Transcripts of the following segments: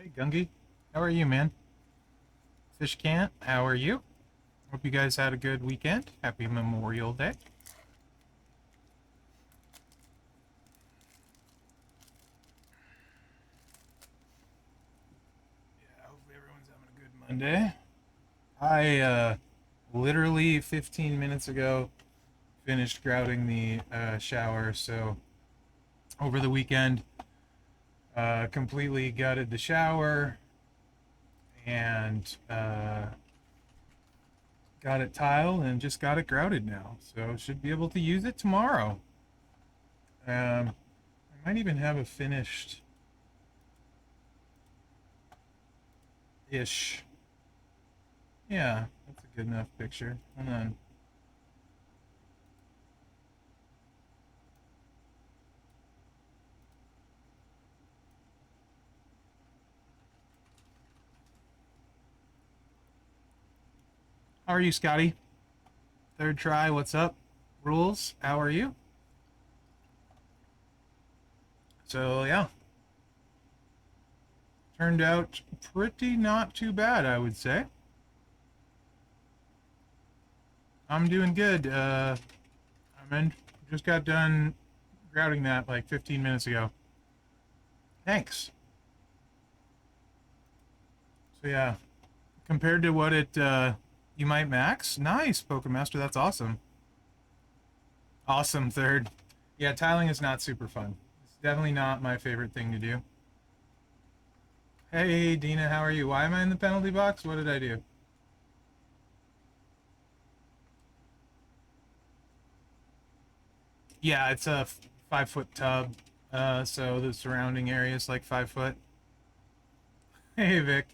Hey, Gungy. How are you, man? Fish Can't, how are you? Hope you guys had a good weekend. Happy Memorial Day. Yeah, hopefully everyone's having a good Monday. I literally 15 minutes ago finished grouting the shower, so over the weekend, completely gutted the shower and got it tiled and just got it grouted now. So should be able to use it tomorrow. I might even have a finished ish. Yeah, that's a good enough picture. Hold on. How are you, Scotty? Third try, what's up? Rules, how are you? So, yeah, turned out pretty not too bad, I would say. I'm doing good. I'm in, just got done grouting that like 15 minutes ago. Thanks. So, yeah, compared to what it you might max, nice, Pokemaster, that's awesome. Awesome, third. Yeah, tiling is not super fun. It's definitely not my favorite thing to do. Hey, Dina, how are you? Why am I in the penalty box? What did I do? Yeah, it's a 5 foot tub. So the surrounding area is like 5 foot. Hey, Vic,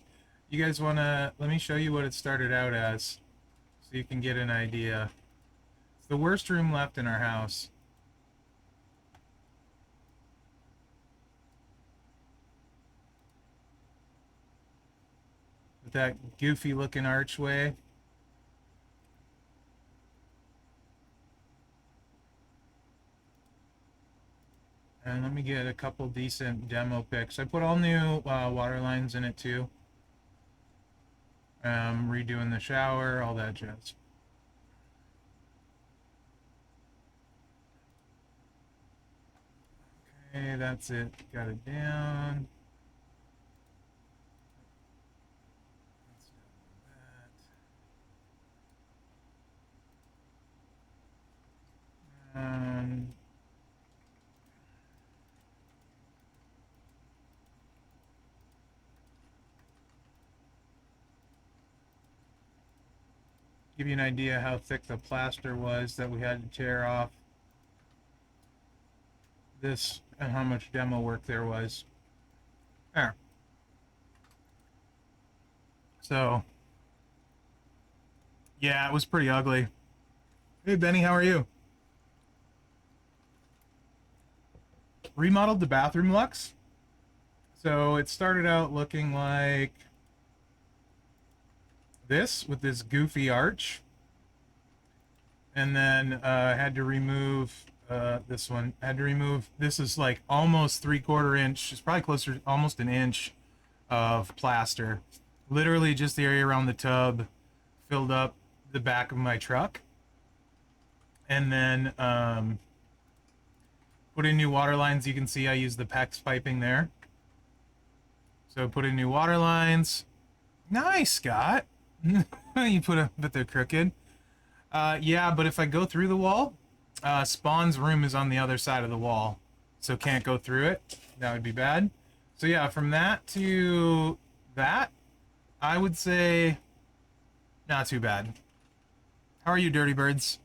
you guys wanna? Let me show you what it started out as, so you can get an idea. It's the worst room left in our house. With that goofy looking archway. And let me get a couple decent demo pics. I put all new water lines in it too. Redoing the shower, all that jazz. Okay, that's it. Got it down. That's done with that. Give you an idea how thick the plaster was that we had to tear off this and how much demo work there was. There. So, yeah, it was pretty ugly. Hey, Benny, how are you? Remodeled the bathroom, Lux. So it started out looking like this with this goofy arch. And then had to remove this one. Had to remove, this is like almost 3/4 inch. It's probably closer to almost an inch of plaster. Literally just the area around the tub filled up the back of my truck. And then put in new water lines. You can see I use the PEX piping there. So put in new water lines. Nice, Scott. You put a bit they're crooked. Yeah, but if I go through the wall, Spawn's room is on the other side of the wall, so can't go through it. That would be bad. So yeah, from that to that, I would say not too bad. How are you, Dirty Birds?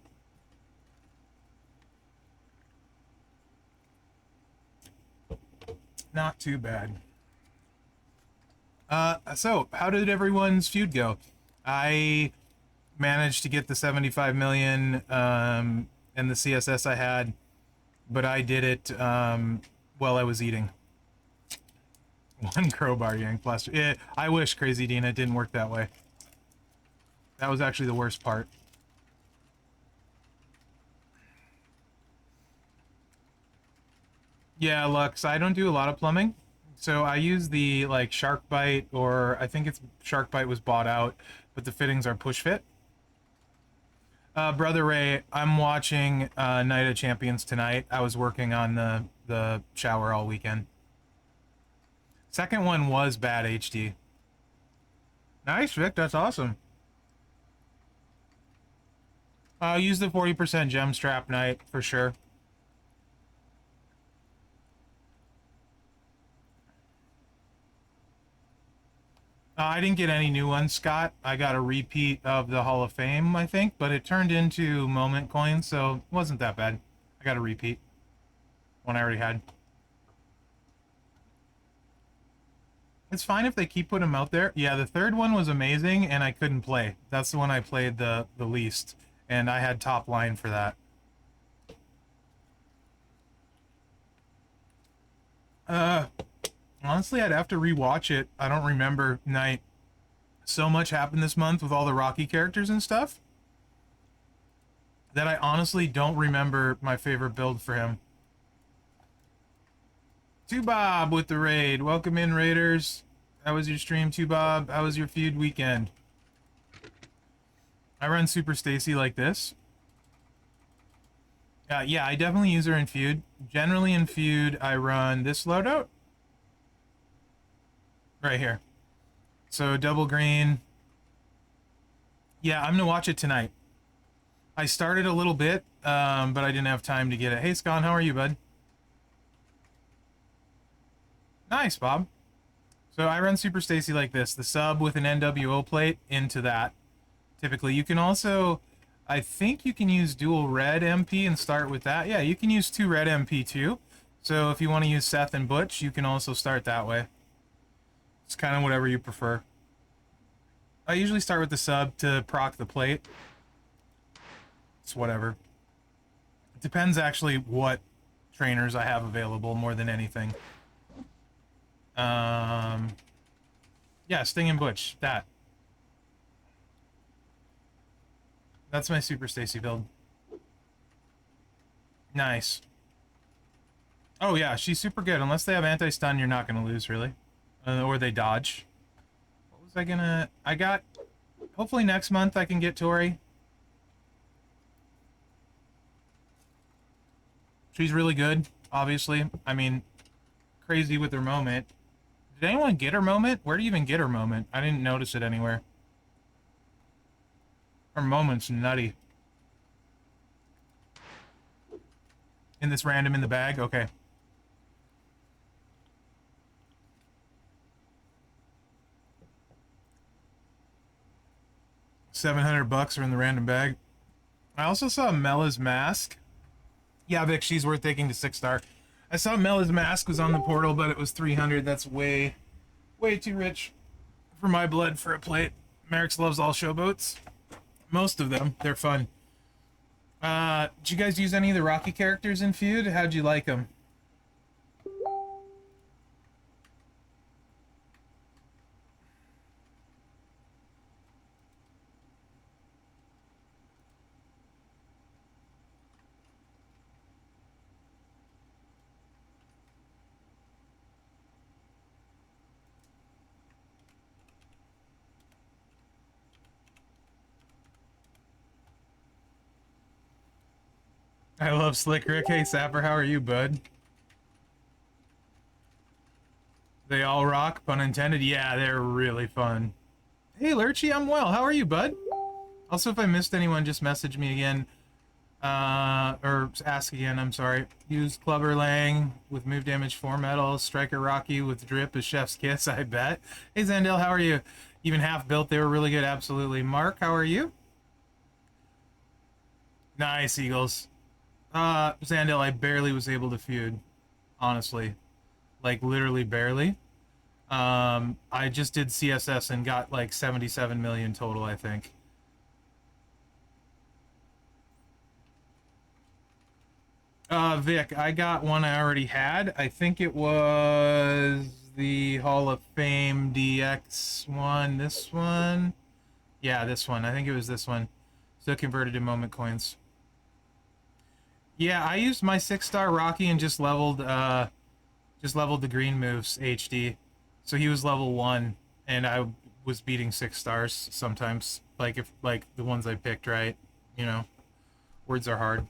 Not too bad. So how did everyone's feud go? I managed to get the 75 million and the CSS I had, but I did it while I was eating. One crowbar yank plaster. Yeah, I wish, Crazy Dean, it didn't work that way. That was actually the worst part. Yeah, Lux, I don't do a lot of plumbing. So I use the like Shark Bite, or I think it's Shark Bite was bought out, but the fittings are push fit. Brother Ray, I'm watching Night of Champions tonight. I was working on the shower all weekend. Second one was bad HD. Nice, Vic. That's awesome. I'll use the 40% gem strap night for sure. I didn't get any new ones, Scott. I got a repeat of the Hall of Fame, I think, but it turned into moment coins, so it wasn't that bad. I got a repeat. One I already had. It's fine if they keep putting them out there. Yeah, the third one was amazing, and I couldn't play. That's the one I played the least, and I had top line for that. Honestly, I'd have to rewatch it. I don't remember Night. So much happened this month with all the Rocky characters and stuff that I honestly don't remember my favorite build for him. Bob with the raid. Welcome in, Raiders. How was your stream, Bob? How was your feud weekend? I run Super Stacy like this. Yeah, I definitely use her in feud. Generally in feud, I run this loadout. Right here. So double green. Yeah, I'm gonna watch it tonight. I started a little bit, but I didn't have time to get it. Hey, Scon, how are you, bud? Nice, Bob. So I run Super Stacy like this. The sub with an NWO plate into that. Typically, you can also... I think you can use dual red MP and start with that. Yeah, you can use 2 red MP too. So if you want to use Seth and Butch, you can also start that way. It's kind of whatever you prefer. I usually start with the sub to proc the plate. It's whatever. It depends actually what trainers I have available more than anything. Yeah, Sting and Butch. That's my Super Stacy build. Nice. Oh yeah, she's super good. Unless they have anti-stun, you're not going to lose, really. Or they dodge. What was I gonna... I got... Hopefully next month I can get Tori. She's really good, obviously. I mean, crazy with her moment. Did anyone get her moment? Where do you even get her moment? I didn't notice it anywhere. Her moment's nutty. In this random in the bag? Okay. $700 are in the random bag. I also saw Mella's mask. Yeah, Vic, she's worth taking to 6-star. I saw Mella's mask was on the portal, but it was 300. That's way too rich for my blood for a plate. Mherex loves all showboats. Most of them. They're fun. Did you guys use any of the Rocky characters in Feud? How'd you like them? I love Slick Rick. Hey, Sapper, how are you, bud? They all rock, pun intended. Yeah, they're really fun. Hey, Lurchy, I'm well. How are you, bud? Also, if I missed anyone, just message me again. Or ask again, I'm sorry. Use Clubber Lang with move damage 4 metal. Striker Rocky with drip as Chef's Kiss, I bet. Hey, Zandel, how are you? Even half built, they were really good, absolutely. Mark, how are you? Nice, Eagles. Zandel, I barely was able to feud, honestly. Like, literally barely. I just did CSS and got, like, 77 million total, I think. Vic, I got one I already had. I think it was the Hall of Fame DX one. This one? Yeah, this one. I think it was this one. Still converted to moment coins. Yeah, I used my 6-star Rocky and just leveled Just leveled the green moves HD. So he was level 1, and I was beating 6 stars sometimes. Like, if, like, the ones I picked right. You know? Words are hard.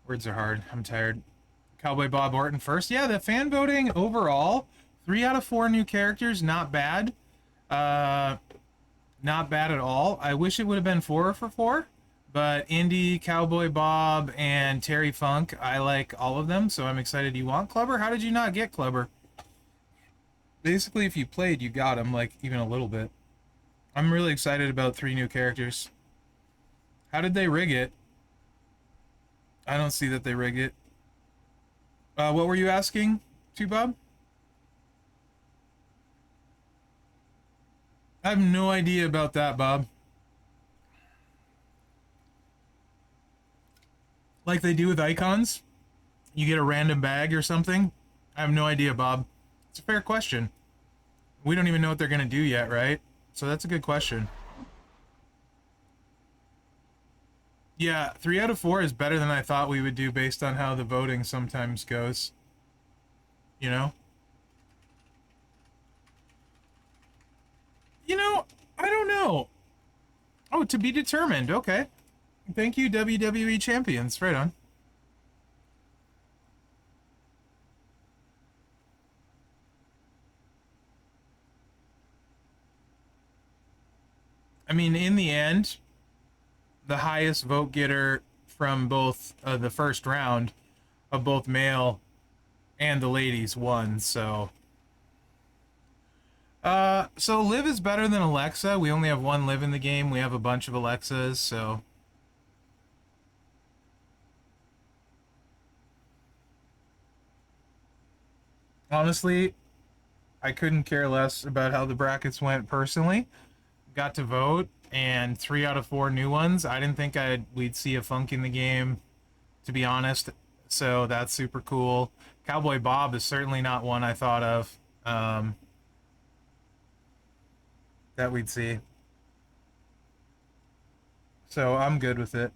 Words are hard. I'm tired. Cowboy Bob Orton first. Yeah, the fan voting overall, 3 out of 4 new characters, not bad. Not bad at all. I wish it would have been 4 for 4, but Indy, Cowboy Bob, and Terry Funk, I like all of them, so I'm excited you want Clubber. How did you not get Clubber? Basically, if you played, you got him, like, even a little bit. I'm really excited about 3 new characters. How did they rig it? I don't see that they rigged it. What were you asking, too, Bob? I have no idea about that, Bob. Like they do with icons? You get a random bag or something? I have no idea, Bob. It's a fair question. We don't even know what they're going to do yet, right? So that's a good question. Yeah, 3 out of 4 is better than I thought we would do based on how the voting sometimes goes. You know? You know, I don't know. Oh, to be determined. Okay. Thank you, WWE Champions. Right on. I mean, in the end, the highest vote getter from both the first round of both male and the ladies won, so... so Liv is better than Alexa. We only have 1 Liv in the game. We have a bunch of Alexas, so... Honestly, I couldn't care less about how the brackets went personally. Got to vote, and 3 out of 4 new ones. I didn't think we'd see a Funk in the game, to be honest. So that's super cool. Cowboy Bob is certainly not one I thought of that we'd see. So I'm good with it.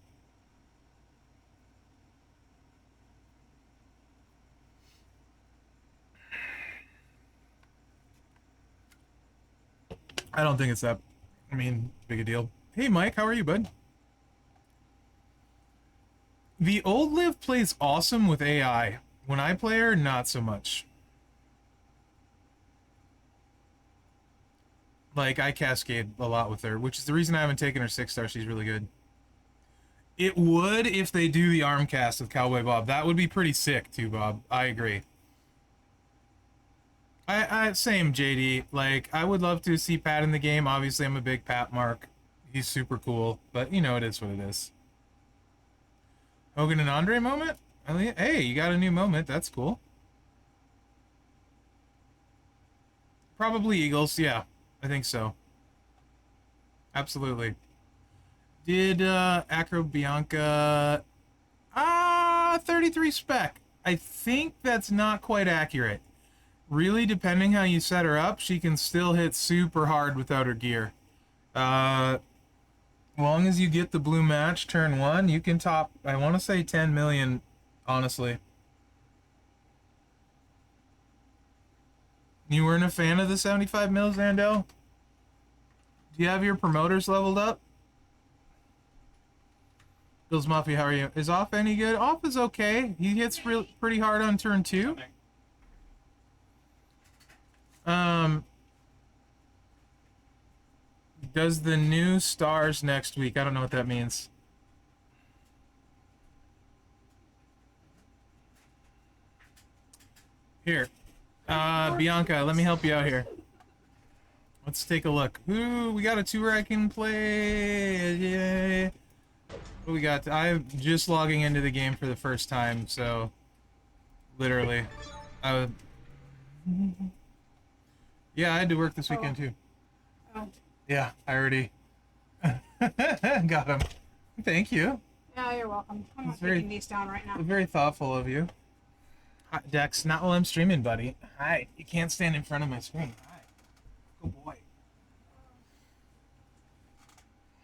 I don't think it's that, I mean, big a deal. Hey, Mike, how are you, bud? The old Liv plays awesome with AI. When I play her, not so much. Like, I cascade a lot with her, which is the reason I haven't taken her 6-star. She's really good. It would if they do the arm cast with Cowboy Bob. That would be pretty sick, too, Bob. I agree. Same, JD. Like, I would love to see Pat in the game. Obviously, I'm a big Pat mark. He's super cool, but, you know, it is what it is. Hogan and Andre moment? Hey, you got a new moment. That's cool. Probably Eagles, yeah. I think so. Absolutely. Did Acro Bianca 33 spec. I think that's not quite accurate. Really, depending how you set her up, she can still hit super hard without her gear. Long as you get the blue match turn 1, you can top, I want to say 10 million, honestly. You weren't a fan of the 75 mil, Zando? Do you have your promoters leveled up? Bill's Mafia, how are you? Is Off any good? Off is okay. He hits pretty hard on turn 2. Does the new stars next week? I don't know what that means. Here. Bianca, let me help you out here. Let's take a look. Ooh, we got a tour I can play. Yay. What we got? I'm just logging into the game for the first time, so literally. Yeah, I had to work this weekend too. Oh. Yeah, I already got him. Thank you. Yeah, you're welcome. I'm not taking these down right now. Very thoughtful of you. Hi, Dex, not while I'm streaming, buddy. Hi. You can't stand in front of my screen. Hi. Good boy.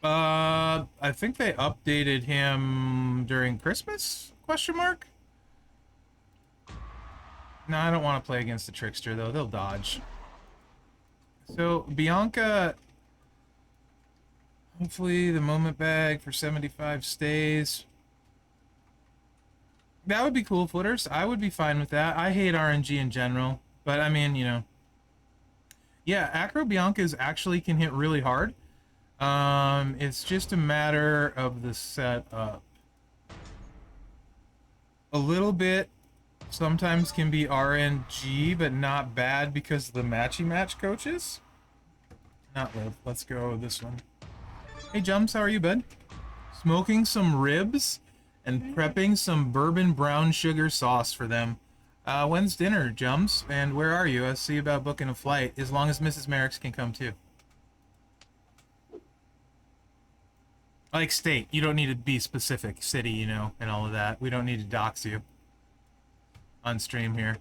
I think they updated him during Christmas? Question mark? No, I don't want to play against the Trickster, though. They'll dodge. So, Bianca... Hopefully the moment bag for 75 stays. That would be cool, Footers. I would be fine with that. I hate RNG in general. But, I mean, you know. Yeah, Acro Biancas actually can hit really hard. It's just a matter of the setup. A little bit sometimes can be RNG, but not bad because of the matchy match coaches. Not live. Let's go this one. Hey, Jumps, how are you, bud? Smoking some ribs and prepping some bourbon brown sugar sauce for them. When's dinner, Jumps? And where are you? I'll see about booking a flight, as long as Mrs. Mherex can come too. Like state. You don't need to be specific. City, you know, and all of that. We don't need to dox you on stream here.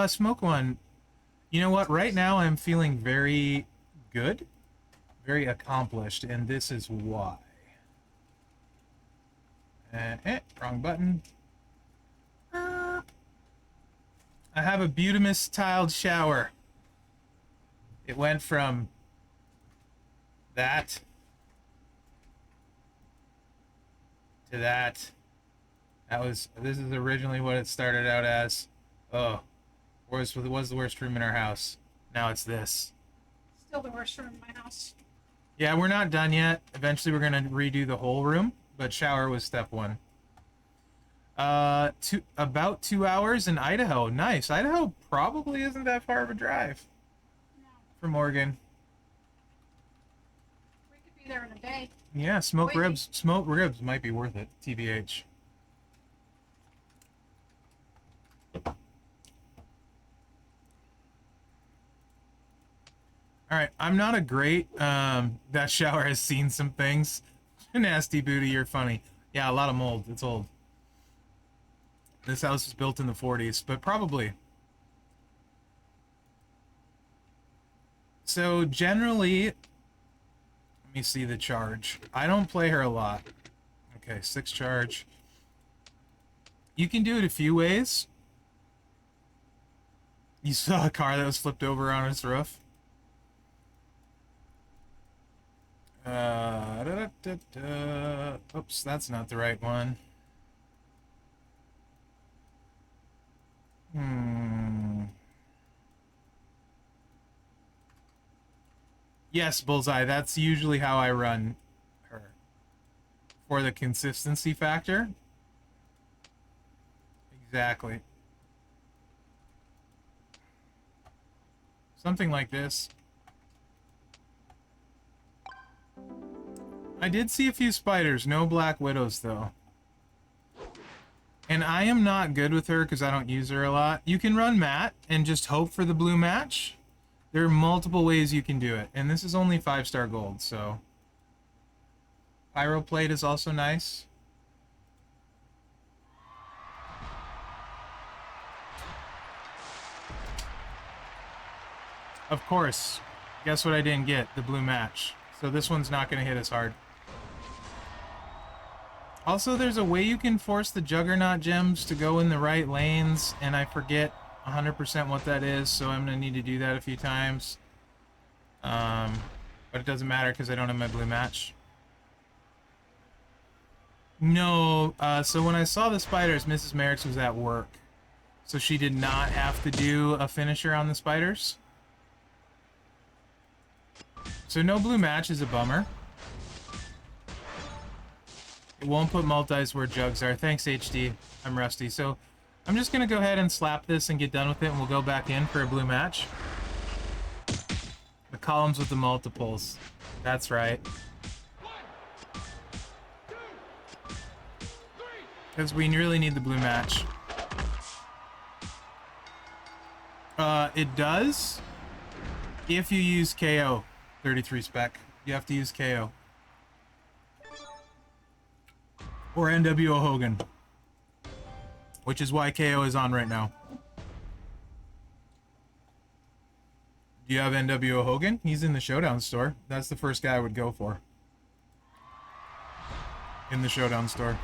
Smoke one. You know what? Right now I'm feeling very good. Very accomplished, and this is why. Wrong button. I have a bituminous tiled shower. It went from that to that. This is originally what it started out as. Oh, was the worst room in our house. Now it's this. Still the worst room in my house. Yeah, we're not done yet. Eventually, we're gonna redo the whole room, but shower was step one. About 2 hours in Idaho. Nice. Idaho probably isn't that far of a drive. No. From Oregon. We could be there in a day. Yeah, smoked ribs. Smoked ribs might be worth it. TBH. Alright, I'm not a great, that shower has seen some things. Nasty booty, you're funny. Yeah, a lot of mold. It's old. This house was built in the 40s, but probably. So, generally, let me see the charge. I don't play her a lot. Okay, 6 charge. You can do it a few ways. You saw a car that was flipped over on its roof. Oops, that's not the right one. Yes, Bullseye, that's usually how I run her. For the consistency factor. Exactly. Something like this. I did see a few spiders, no black widows though. And I am not good with her because I don't use her a lot. You can run matte and just hope for the blue match. There are multiple ways you can do it. And this is only 5-star gold, so. Pyroplate is also nice. Of course. Guess what I didn't get? The blue match. So this one's not going to hit as hard. Also, there's a way you can force the Juggernaut gems to go in the right lanes, and I forget 100% what that is, so I'm going to need to do that a few times. But it doesn't matter because I don't have my blue match. No, so when I saw the spiders, Mrs. Mherex was at work. So she did not have to do a finisher on the spiders. So no blue match is a bummer. It won't put multis where jugs are. Thanks, HD. I'm rusty. So I'm just going to go ahead and slap this and get done with it, and we'll go back in for a blue match. The columns with the multiples. That's right. Because we really need the blue match. It does if you use KO. 33 spec. You have to use KO. Or NWO Hogan. Which is why KO is on right now. Do you have NWO Hogan? He's in the Showdown store. That's the first guy I would go for. In the Showdown store.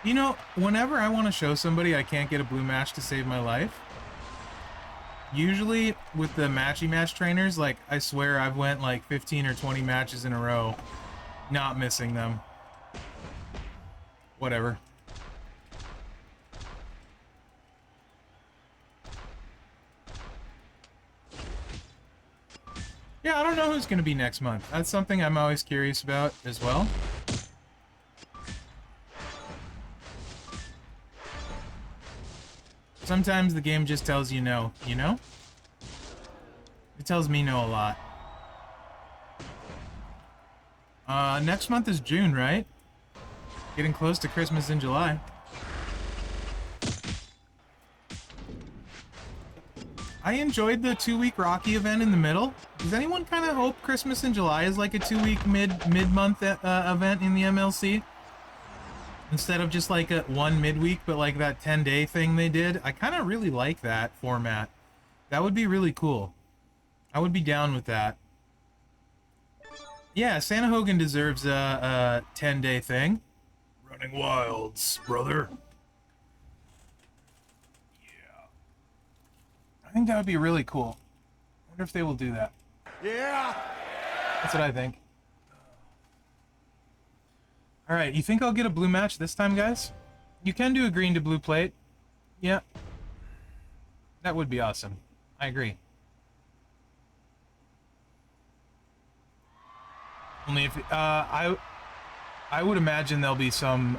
You know, whenever I want to show somebody I can't get a blue match to save my life, usually with the matchy match trainers, like, I swear I've went like 15 or 20 matches in a row, not missing them. Whatever. Yeah, I don't know who's going to be next month. That's something I'm always curious about as well. Sometimes the game just tells you no, you know? It tells me no a lot. Next month is June, right? Getting close to Christmas in July. I enjoyed the 2-week Rocky event in the middle. Does anyone kind of hope Christmas in July is like a 2-week mid-month event in the MLC? Instead of just like a one midweek, but like that 10-day thing they did? I kind of really like that format. That would be really cool. I would be down with that. Yeah, Santa Hogan deserves a 10-day thing. Running wilds, brother. Yeah. I think that would be really cool. I wonder if they will do that. Yeah! That's what I think. Alright, you think I'll get a blue match this time, guys? You can do a green to blue plate. Yeah. That would be awesome. I agree. Only if I would imagine there'll be some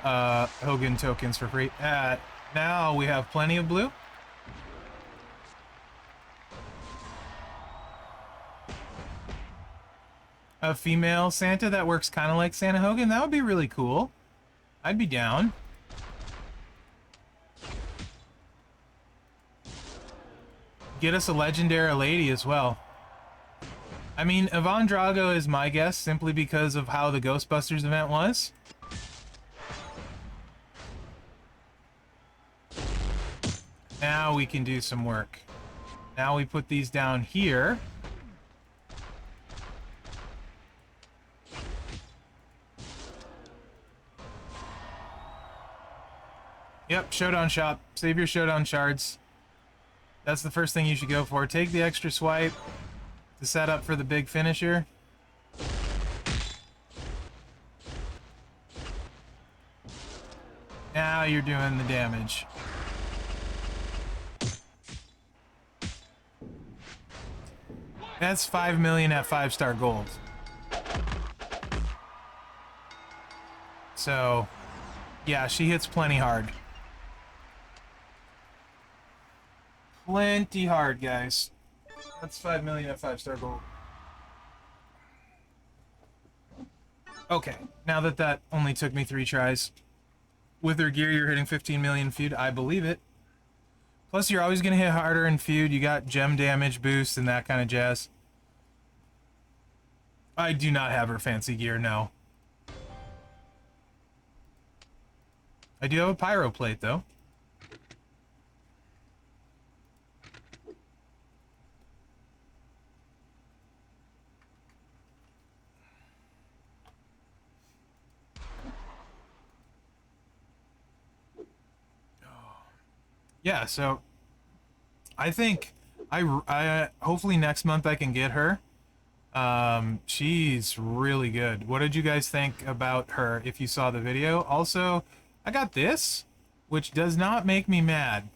Hogan tokens for free. Now we have plenty of blue. A female Santa that works kind of like Santa Hogan. That would be really cool. I'd be down. Get us a legendary lady as well. I mean, Yvonne Drago is my guess simply because of how the Ghostbusters event was. Now we can do some work. Now we put these down here. Yep, Showdown Shop. Save your Showdown Shards. That's the first thing you should go for. Take the extra swipe to set up for the big finisher. Now you're doing the damage. That's 5 million at 5-star gold. So, yeah, she hits plenty hard. Plenty hard, guys. That's 5 million at 5-star gold. Okay, now that only took me 3 tries. With her gear, you're hitting 15 million feud. I believe it. Plus, you're always going to hit harder in feud. You got gem damage boost and that kind of jazz. I do not have her fancy gear, no. I do have a pyro plate, though. Yeah, so I think I hopefully next month I can get her. She's really good. What did you guys think about her if you saw the video? Also, I got this, which does not make me mad.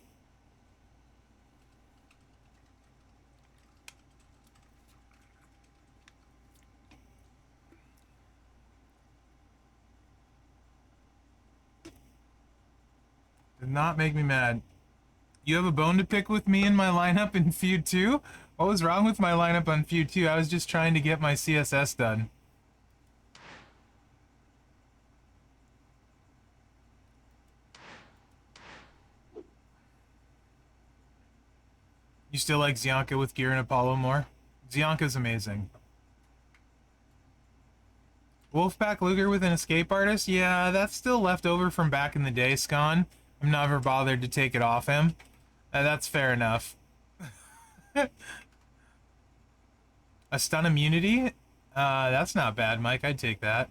Did not make me mad. You have a bone to pick with me in my lineup in Feud 2? What was wrong with my lineup on Feud 2? I was just trying to get my CSS done. You still like Zianka with gear and Apollo more? Zianka's amazing. Wolfpack Luger with an escape artist? Yeah, that's still left over from back in the day, Scon. I'm never bothered to take it off him. That's fair enough. A stun immunity? That's not bad, Mike. I'd take that.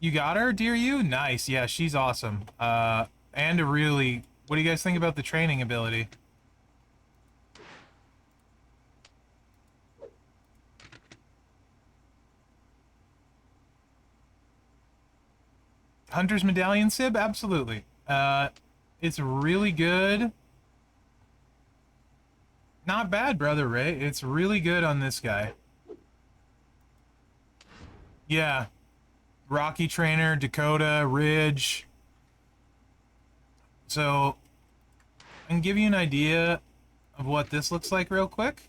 You got her, dear you? Nice. Yeah, she's awesome. And a really... What do you guys think about the training ability? Hunter's Medallion Sib? Absolutely. It's really good. Not bad, Brother Ray. It's really good on this guy. Yeah. Rocky Trainer, Dakota, Ridge. So, I can give you an idea of what this looks like real quick.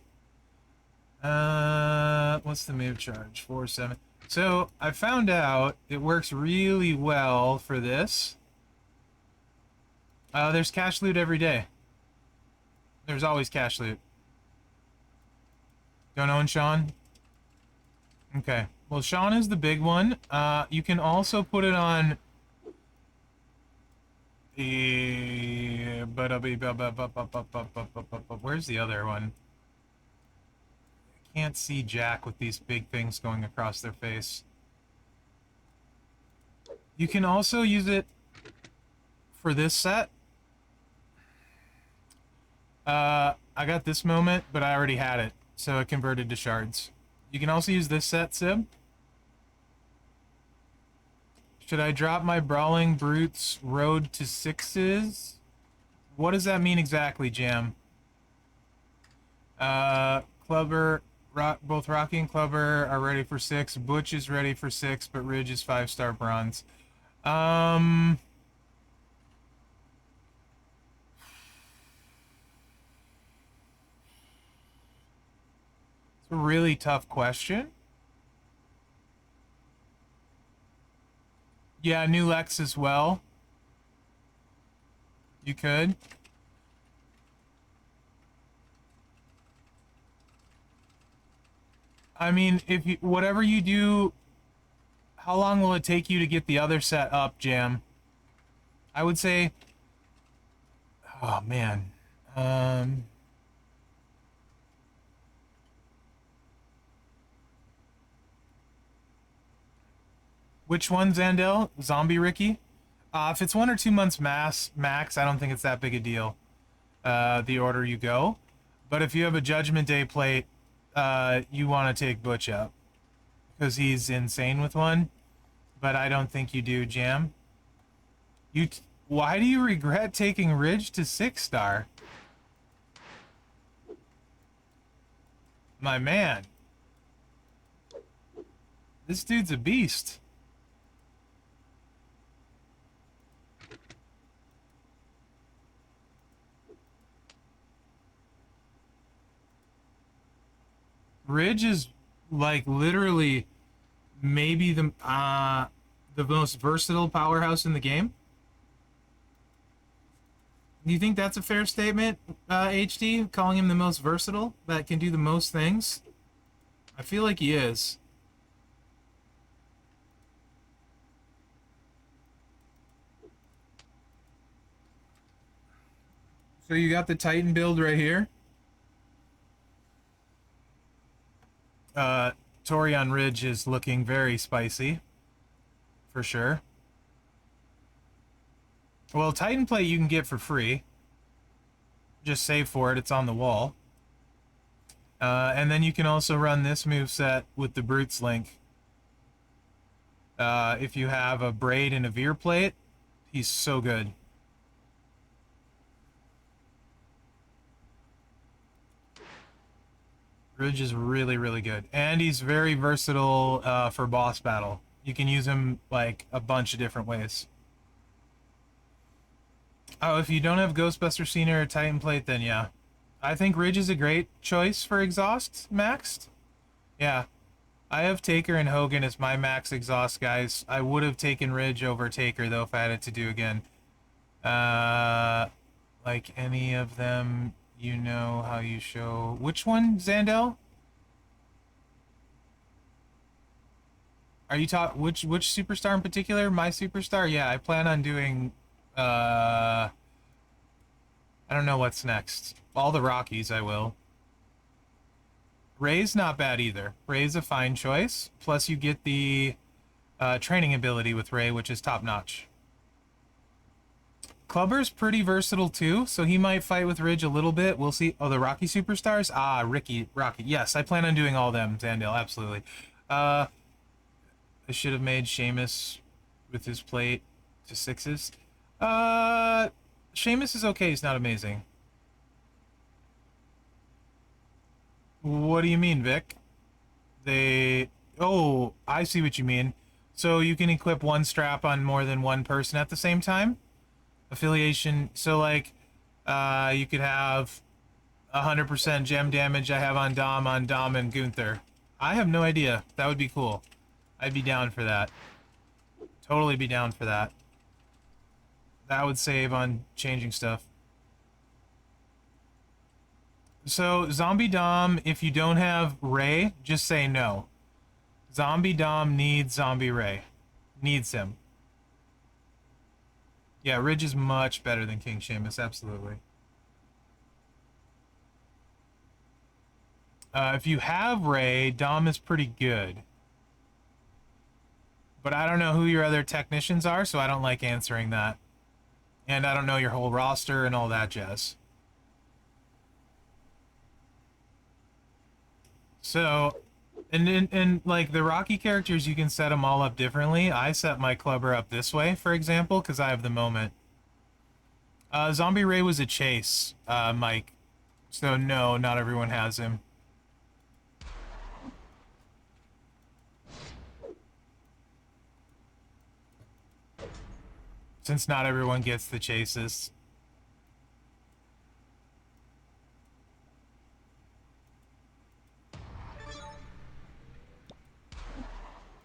What's the move charge? 4-7. So, I found out it works really well for this. There's cash loot every day. There's always cash loot. Don't own Sean? Okay. Well, Sean is the big one. You can also put it on the... Where's the other one? I can't see Jack with these big things going across their face. You can also use it for this set. I got this moment, but I already had it, so it converted to shards. You can also use this set, Sib. Should I drop my Brawling Brutes road to 6s? What does that mean exactly, Jam? Clubber, both Rocky and Clubber are ready for 6. Butch is ready for 6, but Ridge is 5-star bronze. It's a really tough question. Yeah, new Lex as well. You could. I mean, if you, whatever you do, how long will it take you to get the other set up, Jam? I would say, oh man, which one, Zandel? Zombie Ricky? If it's 1 or 2 months max, I don't think it's that big a deal. The order you go. But if you have a Judgment Day plate, you want to take Butch out. Because he's insane with one. But I don't think you do, Jam. Why do you regret taking Ridge to 6-star? My man. This dude's a beast. Ridge is like literally maybe the most versatile powerhouse in the game. Do you think that's a fair statement, HD? Calling him the most versatile, that can do the most things? I feel like he is. So you got the Titan build right here. Torion Ridge is looking very spicy. For sure. Well, Titan plate you can get for free. Just save for it, it's on the wall. And then you can also run this moveset with the Brutes link. If you have a Braid and a Veer plate, he's so good. Ridge is really, really good. And he's very versatile for boss battle. You can use him, like, a bunch of different ways. Oh, if you don't have Ghostbuster Cena or Titan Plate, then yeah. I think Ridge is a great choice for exhaust maxed. Yeah. I have Taker and Hogan as my max exhaust guys. I would have taken Ridge over Taker, though, if I had it to do again. Like any of them... You know how you show... Which one, Zandel? Are you which superstar in particular? My superstar? Yeah, I plan on doing... I don't know what's next. All the Rockies, I will. Ray's not bad either. Ray's a fine choice. Plus you get the training ability with Ray, which is top notch. Clubber's pretty versatile too, so he might fight with Ridge a little bit. We'll see. Oh, the Rocky Superstars? Ah, Rocky. Yes, I plan on doing all them, Zandale, absolutely. I should have made Sheamus with his plate to 6s. Sheamus is okay, he's not amazing. What do you mean, Vic? Oh, I see what you mean. So you can equip one strap on more than one person at the same time? Affiliation, so like, you could have 100% gem damage I have on Dom, and Gunther. I have no idea. That would be cool. I'd be down for that. Totally be down for that. That would save on changing stuff. So, Zombie Dom, if you don't have Ray, just say no. Zombie Dom needs Zombie Ray. Needs him. Yeah, Ridge is much better than King Sheamus, absolutely. If you have Ray, Dom is pretty good. But I don't know who your other technicians are, so I don't like answering that. And I don't know your whole roster and all that jazz. So, and like the Rocky characters, you can set them all up differently. I set my clubber up this way, for example, because I have the moment. Zombie Ray was a chase, Mike. So no, not everyone has him. Since not everyone gets the chases.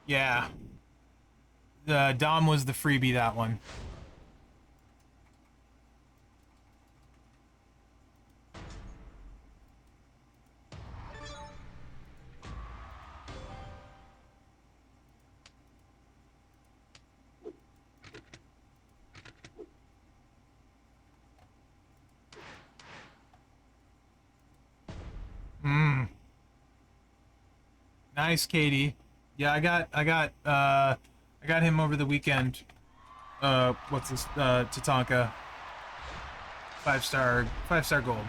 Yeah. Dom was the freebie, that one. Nice, Katie. Yeah, I got him over the weekend. What's this? Tatanka. 5-star gold.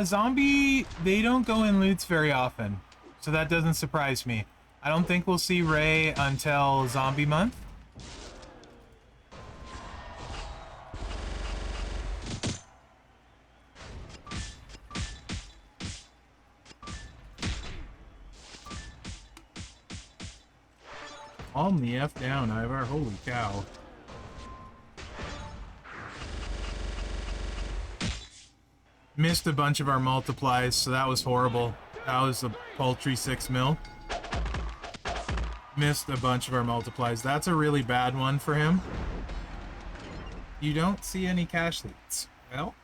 Zombie, they don't go in loots very often, so that doesn't surprise me. I don't think we'll see Ray until Zombie Month. Calm the F down, Ivar. Holy cow. Missed a bunch of our multiplies, so that was horrible. That was a paltry 6 mil. Missed a bunch of our multiplies. That's a really bad one for him. You don't see any cash leads. Well...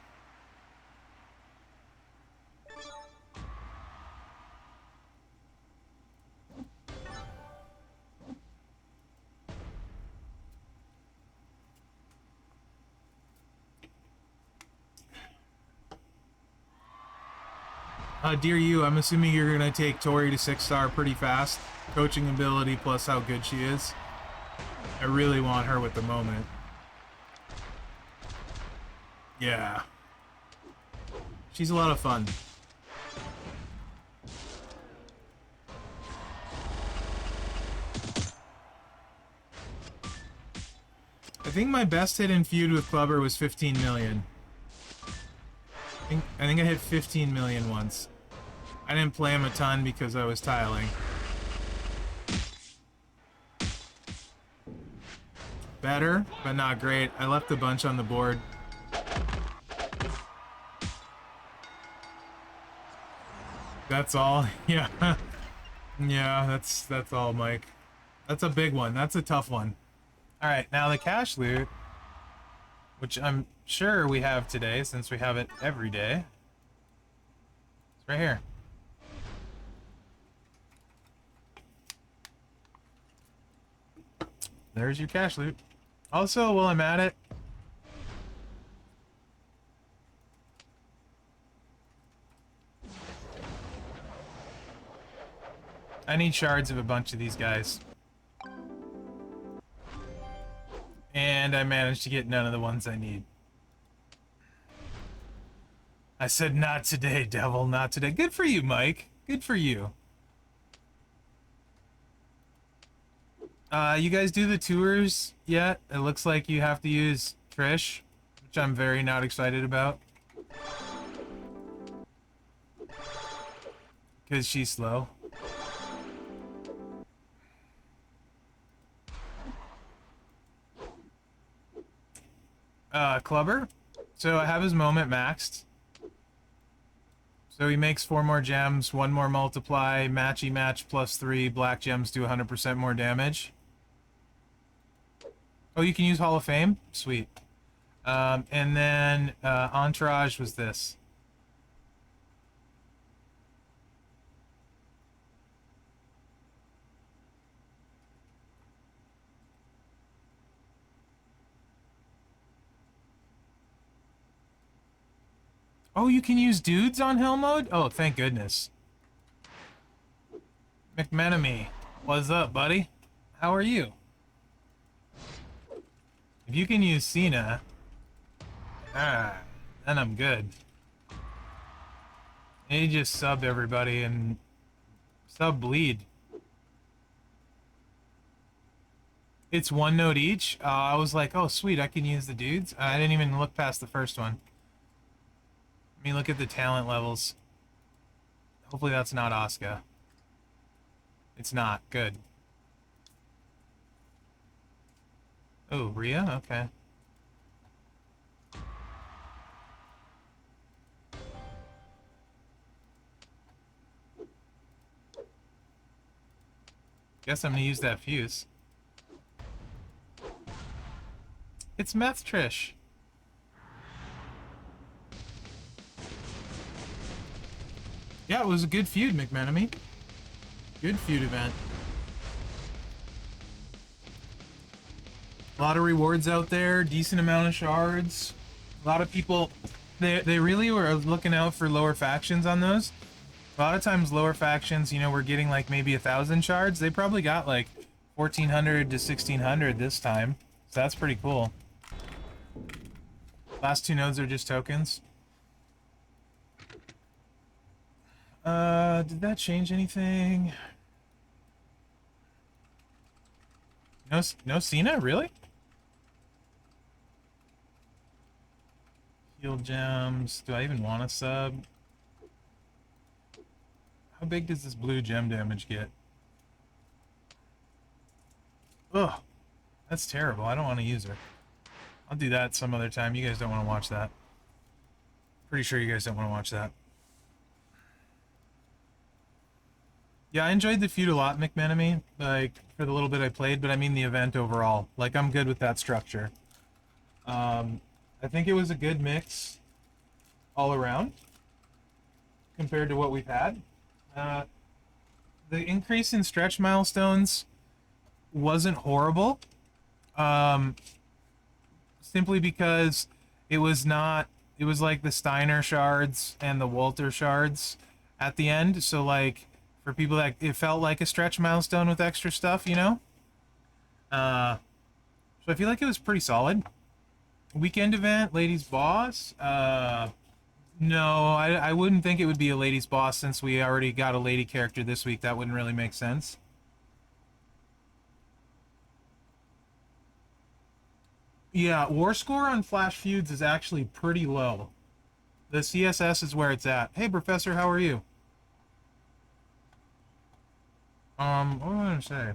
dear you, I'm assuming you're going to take Tori to 6-star pretty fast. Coaching ability plus how good she is. I really want her with the moment. Yeah. She's a lot of fun. I think my best hit in feud with Clubber was 15 million. I think I hit 15 million once. I didn't play him a ton because I was tiling. Better, but not great. I left a bunch on the board. That's all? Yeah. Yeah, that's all, Mike. That's a big one. That's a tough one. Alright, now the cash loot, which I'm sure we have today since we have it every day. It's right here. There's your cash loot. Also, while I'm at it, I need shards of a bunch of these guys. And I managed to get none of the ones I need. I said, not today, devil, not today. Good for you, Mike. Good for you. You guys do the tours yet? It looks like you have to use Trish, which I'm very not excited about. Because she's slow. Clubber. So I have his moment maxed. So he makes 4 more gems, 1 more multiply, matchy match +3, black gems do 100% more damage. Oh, you can use Hall of Fame? Sweet. And then Entourage was this. Oh, you can use dudes on Hell mode? Oh, thank goodness. McMenemy, what's up, buddy? How are you? If you can use Cena, then I'm good. And you just sub everybody and sub bleed. It's 1 node each? I was like, oh sweet, I can use the dudes. I didn't even look past the first one. Let me look at the talent levels. Hopefully that's not Asuka. It's not. Good. Oh, Rhea? Okay. Guess I'm gonna use that fuse. It's Meth Trish. Yeah, it was a good feud, McMenemy. Good feud event. A lot of rewards out there, decent amount of shards. A lot of people, they really were looking out for lower factions on those. A lot of times lower factions, you know, we're getting like maybe 1,000 shards. They probably got like 1,400 to 1,600 this time. So that's pretty cool. Last 2 nodes are just tokens. Did that change anything? No Cena, really? Heal gems. Do I even want a sub? How big does this blue gem damage get? Ugh, that's terrible. I don't want to use her. I'll do that some other time. You guys don't want to watch that. Pretty sure you guys don't want to watch that. Yeah, I enjoyed the feud a lot, McMenemy, like, for the little bit I played, but I mean the event overall. Like, I'm good with that structure. I think it was a good mix all around compared to what we've had. The increase in stretch milestones wasn't horrible, simply because it was not, it was like the Steiner shards and the Walter shards at the end, so like, for people that it felt like a stretch milestone with extra stuff, you know? So I feel like it was pretty solid. Weekend event, ladies boss? No, I wouldn't think it would be a ladies boss since we already got a lady character this week. That wouldn't really make sense. Yeah, war score on Flash Feuds is actually pretty low. The CSS is where it's at. Hey, Professor, how are you? What was I gonna say?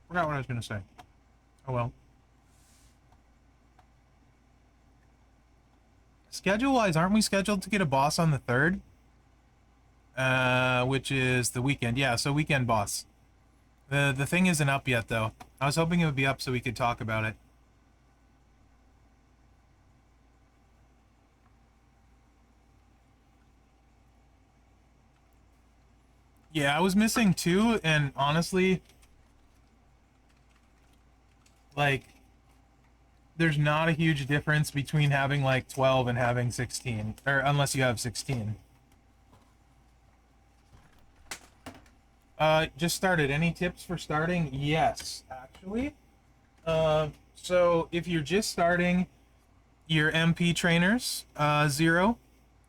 Forgot what I was gonna say. Oh well. Schedule-wise, aren't we scheduled to get a boss on the 3rd? Which is the weekend. Yeah, so weekend boss. The thing isn't up yet, though. I was hoping it would be up so we could talk about it. Yeah, I was missing 2, and honestly, like, there's not a huge difference between having like 12 and having 16, or unless you have 16. Just started. Any tips for starting? Yes, actually. So if you're just starting your MP trainers, 0.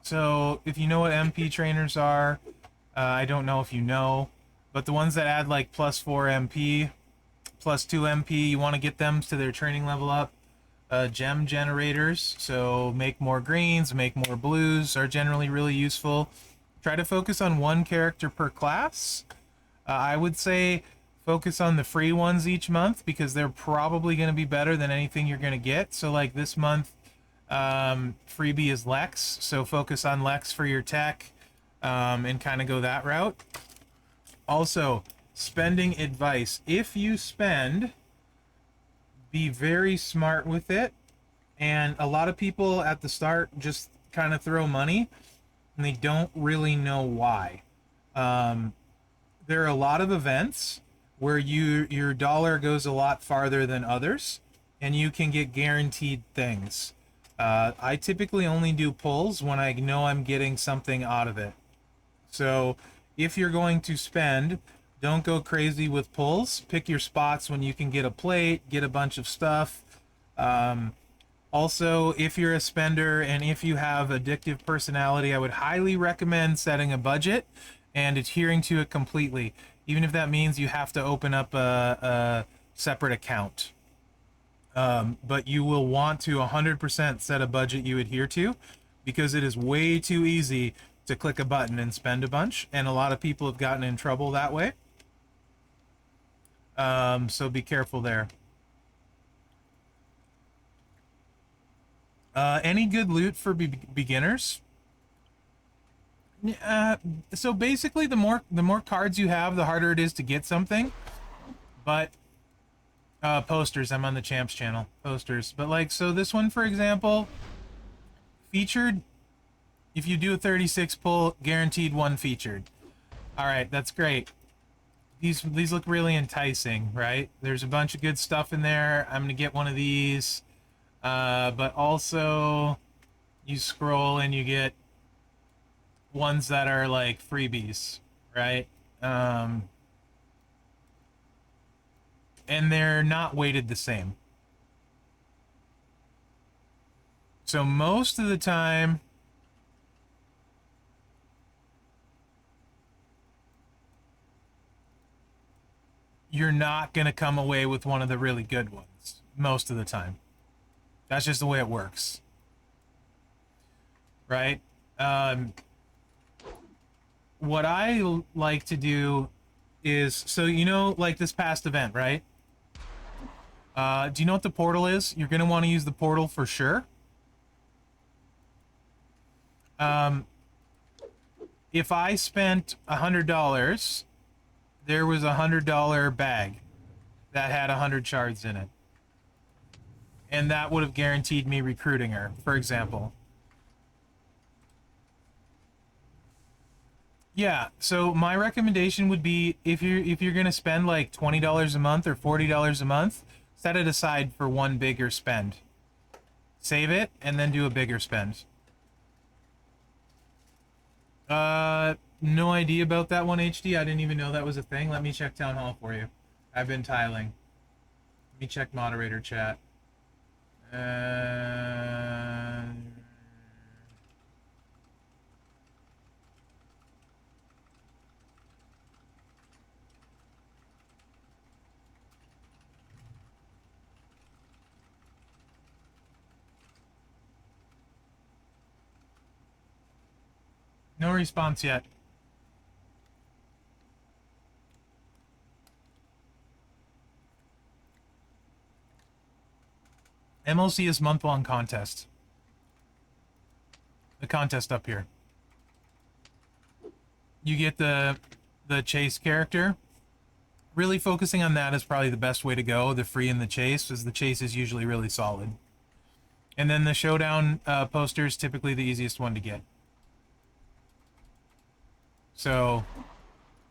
So if you know what MP trainers are, I don't know if you know, but the ones that add like +4 MP, +2 MP, you want to get them to their training level up. Gem generators, so make more greens, make more blues, are generally really useful. Try to focus on one character per class. I would say focus on the free ones each month because they're probably going to be better than anything you're going to get. So like this month, freebie is Lex, so focus on Lex for your tech, and kind of go that route. Also, spending advice. If you spend, be very smart with it. And a lot of people at the start just kind of throw money and they don't really know why. There are a lot of events where your dollar goes a lot farther than others and you can get guaranteed things. I typically only do pulls when I know I'm getting something out of it. So if you're going to spend, don't go crazy with pulls. Pick your spots when you can get a plate, get a bunch of stuff. Also, if you're a spender and if you have addictive personality, I would highly recommend setting a budget and adhering to it completely, even if that means you have to open up a separate account. But you will want to 100% set a budget you adhere to, because it is way too easy to click a button and spend a bunch, and a lot of people have gotten in trouble that way. So be careful there. Any good loot for beginners? So basically, the more cards you have, the harder it is to get something. But posters. I'm on the Champs channel. Posters. But like, so this one, for example, featured. If you do a 36 pull, guaranteed one featured. All right, that's great. These look really enticing, right? There's a bunch of good stuff in there. I'm gonna get one of these. But also, you scroll and you get ones that are like freebies, right? And they're not weighted the same. So most of the time, you're not going to come away with one of the really good ones most of the time. That's just the way it works. Right? What I like to do is, so you know, like this past event, right? Do you know what the portal is? You're going to want to use the portal for sure. If I spent $100, there was a $100 bag that had 100 shards in it. And that would have guaranteed me recruiting her, for example. Yeah, so my recommendation would be, if you're gonna spend like $20 a month or $40 a month, set it aside for one bigger spend. Save it and then do a bigger spend. No idea about that one, HD. I didn't even know that was a thing. Let me check Town Hall for you. I've been tiling. Let me check moderator chat. No response yet. MLC is month-long contest. The contest up here. You get the chase character. Really focusing on that is probably the best way to go. The free and the chase, because the chase is usually really solid. And then the showdown poster is typically the easiest one to get. So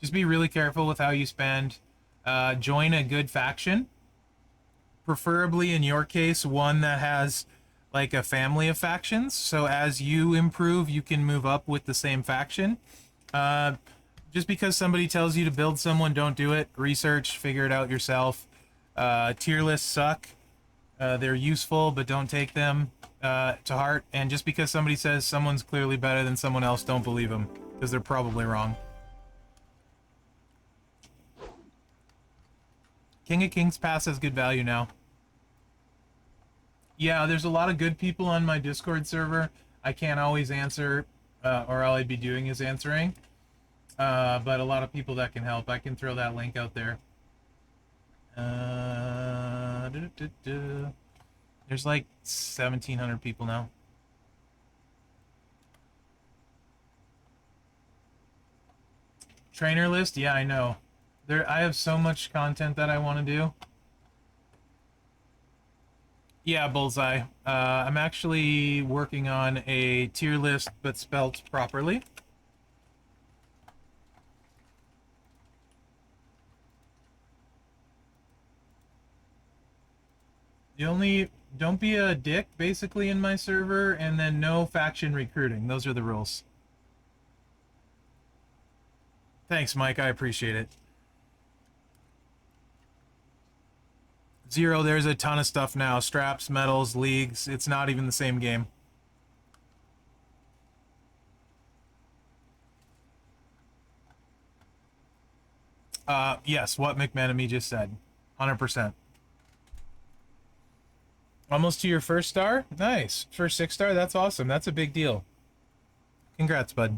just be really careful with how you spend. Join a good faction. preferably in your case, one that has like a family of factions. So as you improve, you can move up with the same faction. Just because somebody tells you to build someone, don't do it. Research, figure it out yourself. Tier lists suck. They're useful, but don't take them to heart. And just because somebody says someone's clearly better than someone else, don't believe them, because they're probably wrong. King of Kings Pass has good value now. Yeah, there's a lot of good people on my Discord server. I can't always answer, or all I'd be doing is answering. But a lot of people that can help. I can throw that link out there. There's like 1,700 people now. Trainer list? Yeah, I know. I have so much content that I want to do. Yeah, Bullseye. I'm actually working on a tier list, but spelt properly. Don't be a dick, basically, in my server, and then no faction recruiting. Those are the rules. Thanks, Mike. I appreciate it. Zero, there's a ton of stuff now. Straps, medals, leagues. It's not even the same game. Yes, what McManamy just said. 100%. Almost to your first star? Nice. First 6-star? That's awesome. That's a big deal. Congrats, bud.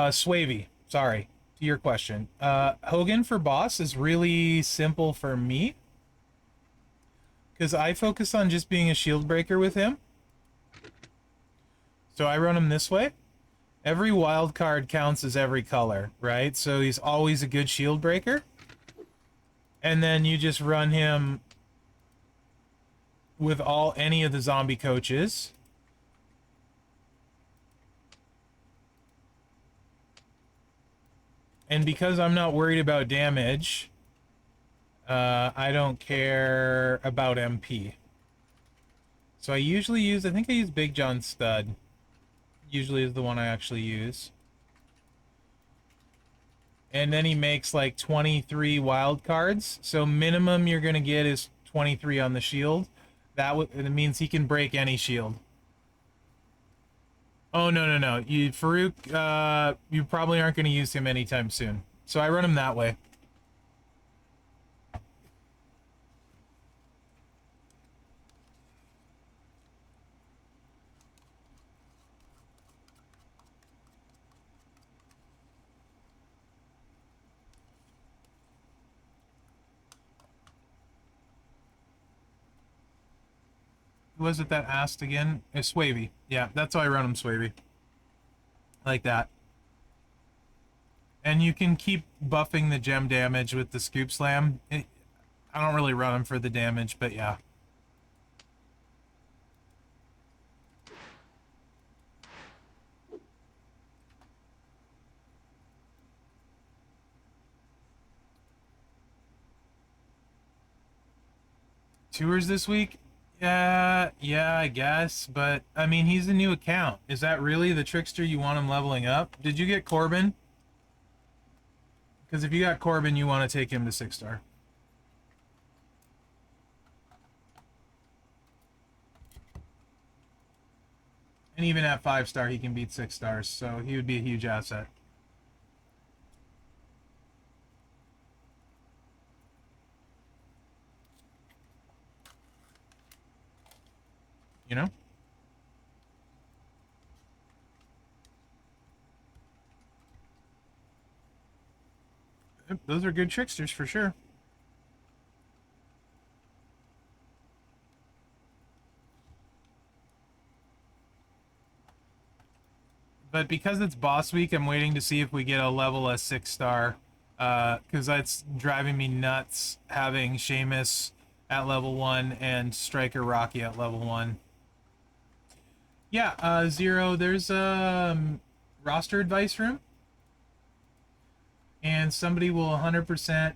Swavy, sorry, to your question. Hogan for boss is really simple for me, because I focus on just being a shield breaker with him. So I run him this way. Every wild card counts as every color, right? So he's always a good shield breaker. And then you just run him with any of the zombie coaches. And because I'm not worried about damage, I don't care about MP. So I usually use, I think I use Big John Stud. Usually is the one I actually use. And then he makes like 23 wild cards. So minimum you're going to get is 23 on the shield. It means he can break any shield. Oh, no. Farouk, you probably aren't going to use him anytime soon. So I run him that way. Who was it that asked again? It's Swavy. Yeah, that's how I run him, Swavy. Like that. And you can keep buffing the gem damage with the Scoop Slam. I don't really run him for the damage, but yeah. Tours this week? Yeah, I guess. But, I mean, he's a new account. Is that really the trickster you want him leveling up? Did you get Corbin? Because if you got Corbin, you want to take him to 6-star. And even at 5-star, he can beat 6 stars, so he would be a huge asset. You know? Yep, those are good tricksters for sure. But because it's boss week, I'm waiting to see if we get a level a 6-star. Because that's driving me nuts having Seamus at level 1 and Striker Rocky at level 1. Yeah, Zero, there's a roster advice room, and somebody will 100%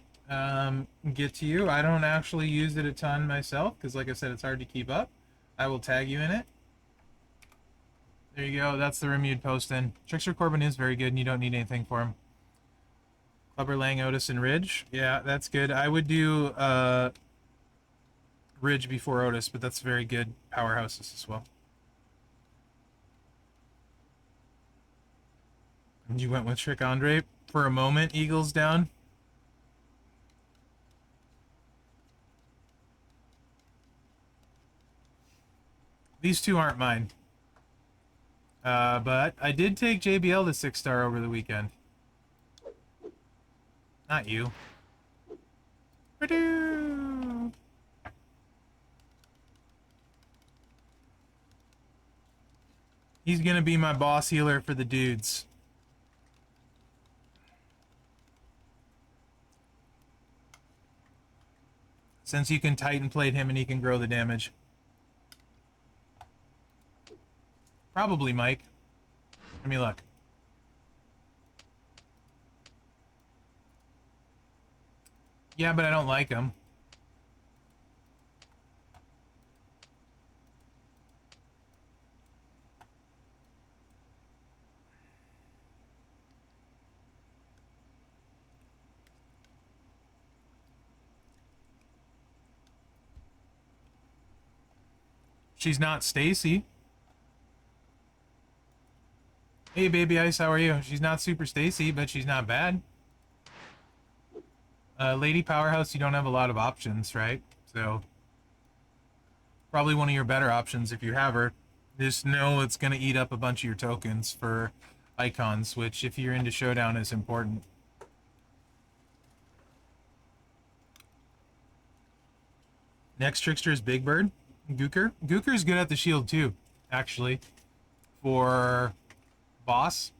get to you. I don't actually use it a ton myself because, like I said, it's hard to keep up. I will tag you in it. There you go. That's the room you'd post in. Trickster Corbin is very good, and you don't need anything for him. Clubber, Lang, Otis, and Ridge. Yeah, that's good. I would do Ridge before Otis, but that's very good powerhouses as well. And you went with Trick Andre for a moment. Eagles down. These two aren't mine. But I did take JBL to 6-star over the weekend. Not you. Ba-doo! He's gonna be my boss healer for the dudes. Since you can Titan plate him and he can grow the damage. Probably Mike. Let me look. Yeah, but I don't like him. She's not Stacy. Hey, Baby Ice, how are you? She's not Super Stacy, but she's not bad. Lady Powerhouse, you don't have a lot of options, right? So, probably one of your better options if you have her. Just know it's going to eat up a bunch of your tokens for icons, which, if you're into Showdown, is important. Next Trickster is Big Bird. Gooker. Gooker's good at the shield, too, actually. For boss.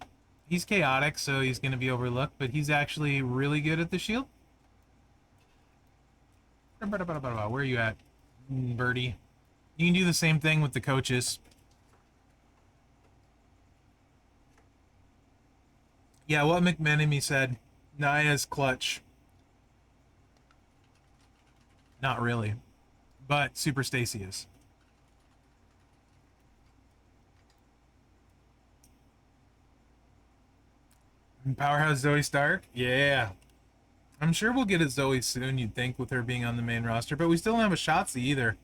He's chaotic, so he's going to be overlooked, but he's actually really good at the shield. Where are you at, Birdie? You can do the same thing with the coaches. Yeah, what McMenemy said. Naya's clutch. Not really. But Super Stacy is. Powerhouse Zoe Stark? Yeah. I'm sure we'll get a Zoe soon, you'd think, with her being on the main roster, but we still don't have a Shotzi either.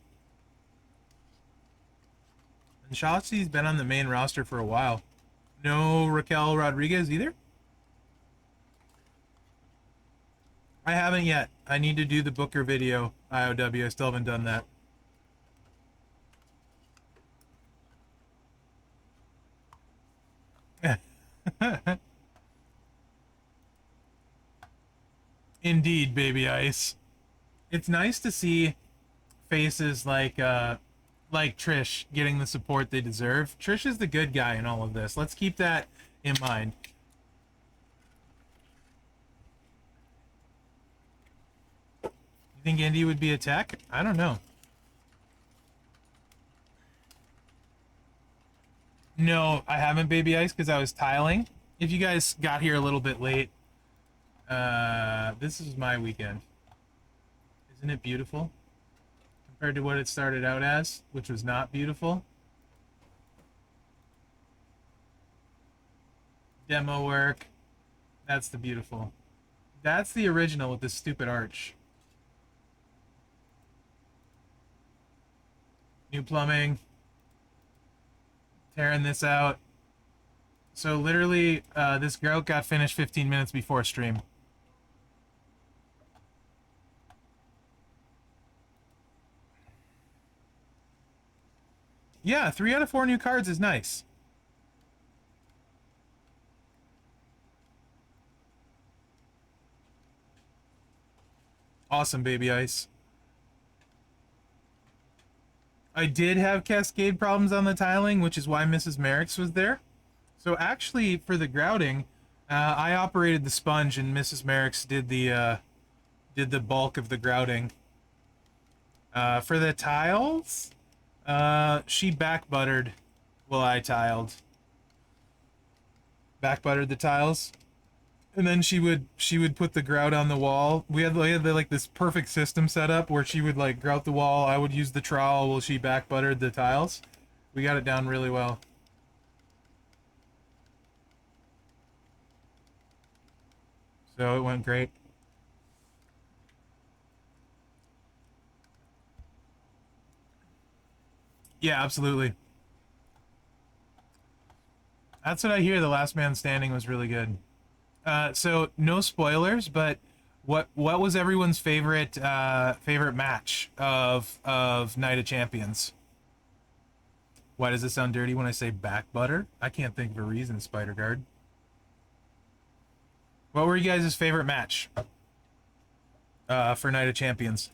And Shotzi's been on the main roster for a while. No Raquel Rodriguez either? I haven't yet. I need to do the Booker video, IOW. I still haven't done that. Indeed, Baby Ice. It's nice to see faces like Trish getting the support they deserve. Trish is the good guy in all of this. Let's keep that in mind. You think Indy would be a tech? I don't know. No, I haven't, Baby Ice, because I was tiling. If you guys got here a little bit late, this is my weekend. Isn't it beautiful? Compared to what it started out as, which was not beautiful. Demo work. That's the beautiful. That's the original with the stupid arch. New plumbing. Tearing this out. So literally, this grout got finished 15 minutes before stream. Yeah, 3 out of 4 new cards is nice. Awesome, Baby Ice. I did have cascade problems on the tiling, which is why Mrs. Mherex was there. So actually, for the grouting, I operated the sponge, and Mrs. Mherex did the bulk of the grouting. For the tiles, she back buttered while I tiled. Back buttered the tiles. And then she would put the grout on the wall. We had like this perfect system set up where she would like grout the wall. I would use the trowel while she back buttered the tiles. We got it down really well. So it went great. Yeah, absolutely. That's what I hear. The Last Man Standing was really good. So no spoilers, but what was everyone's favorite match of Night of Champions? Why does it sound dirty when I say back butter? I can't think of a reason, Spider Guard. What were you guys' favorite match for Night of Champions?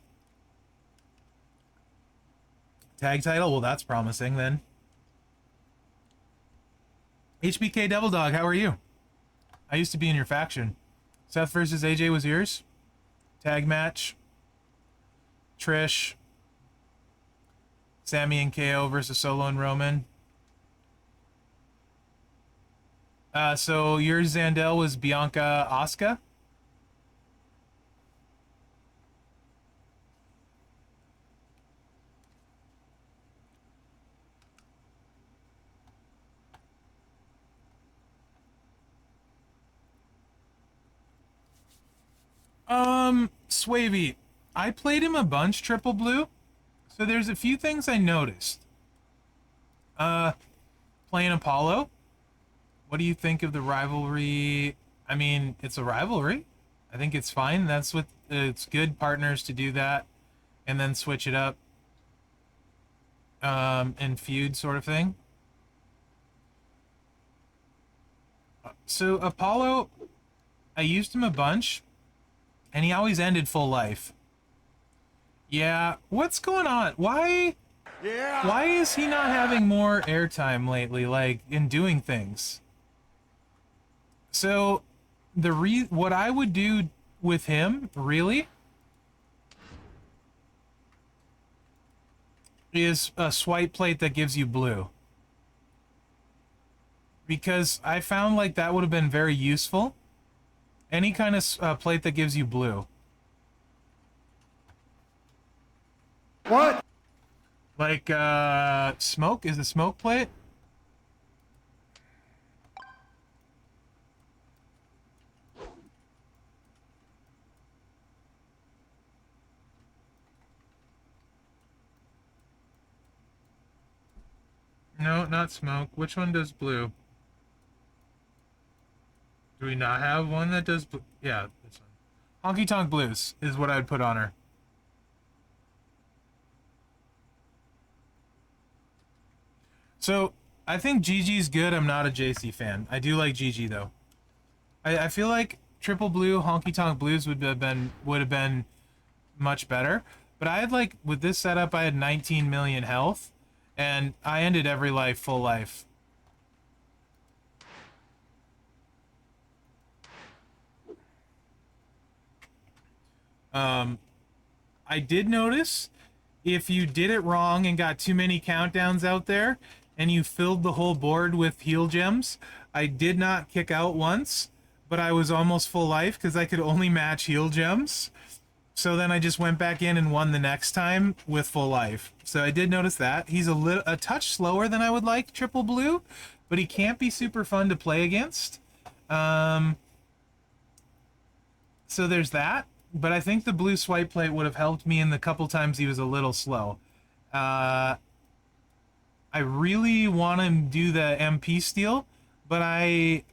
Tag title? Well, that's promising then. HBK Devil Dog, how are you? I used to be in your faction. Seth versus AJ was yours? Tag match. Trish. Sammy and KO versus Solo and Roman. So yours, Zandel, was Bianca Asuka? Swavey. I played him a bunch, Triple Blue. So there's a few things I noticed. Playing Apollo. What do you think of the rivalry? I mean, it's a rivalry. I think it's fine. That's what it's good partners to do that, and then switch it up, and feud sort of thing. So Apollo, I used him a bunch, and he always ended full life. Yeah, what's going on? Why? Yeah. Why is he not having more airtime lately, like in doing things? So, what I would do with him, really, is a swipe plate that gives you blue. Because I found like that would have been very useful. Any kind of plate that gives you blue. What? Like, smoke? Is a smoke plate? No, not smoke. Which one does blue? Do we not have one that does blue? Yeah, this one. Honky Tonk Blues is what I'd put on her. So, I think Gigi's good. I'm not a JC fan. I do like Gigi, though. I feel like Triple Blue, Honky Tonk Blues would have been much better. But I had like with this setup, I had 19 million health, and I ended every life full life. I did notice if you did it wrong and got too many countdowns out there, and you filled the whole board with heal gems, I did not kick out once, but I was almost full life because I could only match heal gems. So then I just went back in and won the next time with full life. So I did notice that. He's a touch slower than I would like, Triple Blue, but he can't be super fun to play against. So there's that. But I think the blue swipe plate would have helped me in the couple times he was a little slow. I really want to do the MP steal, but I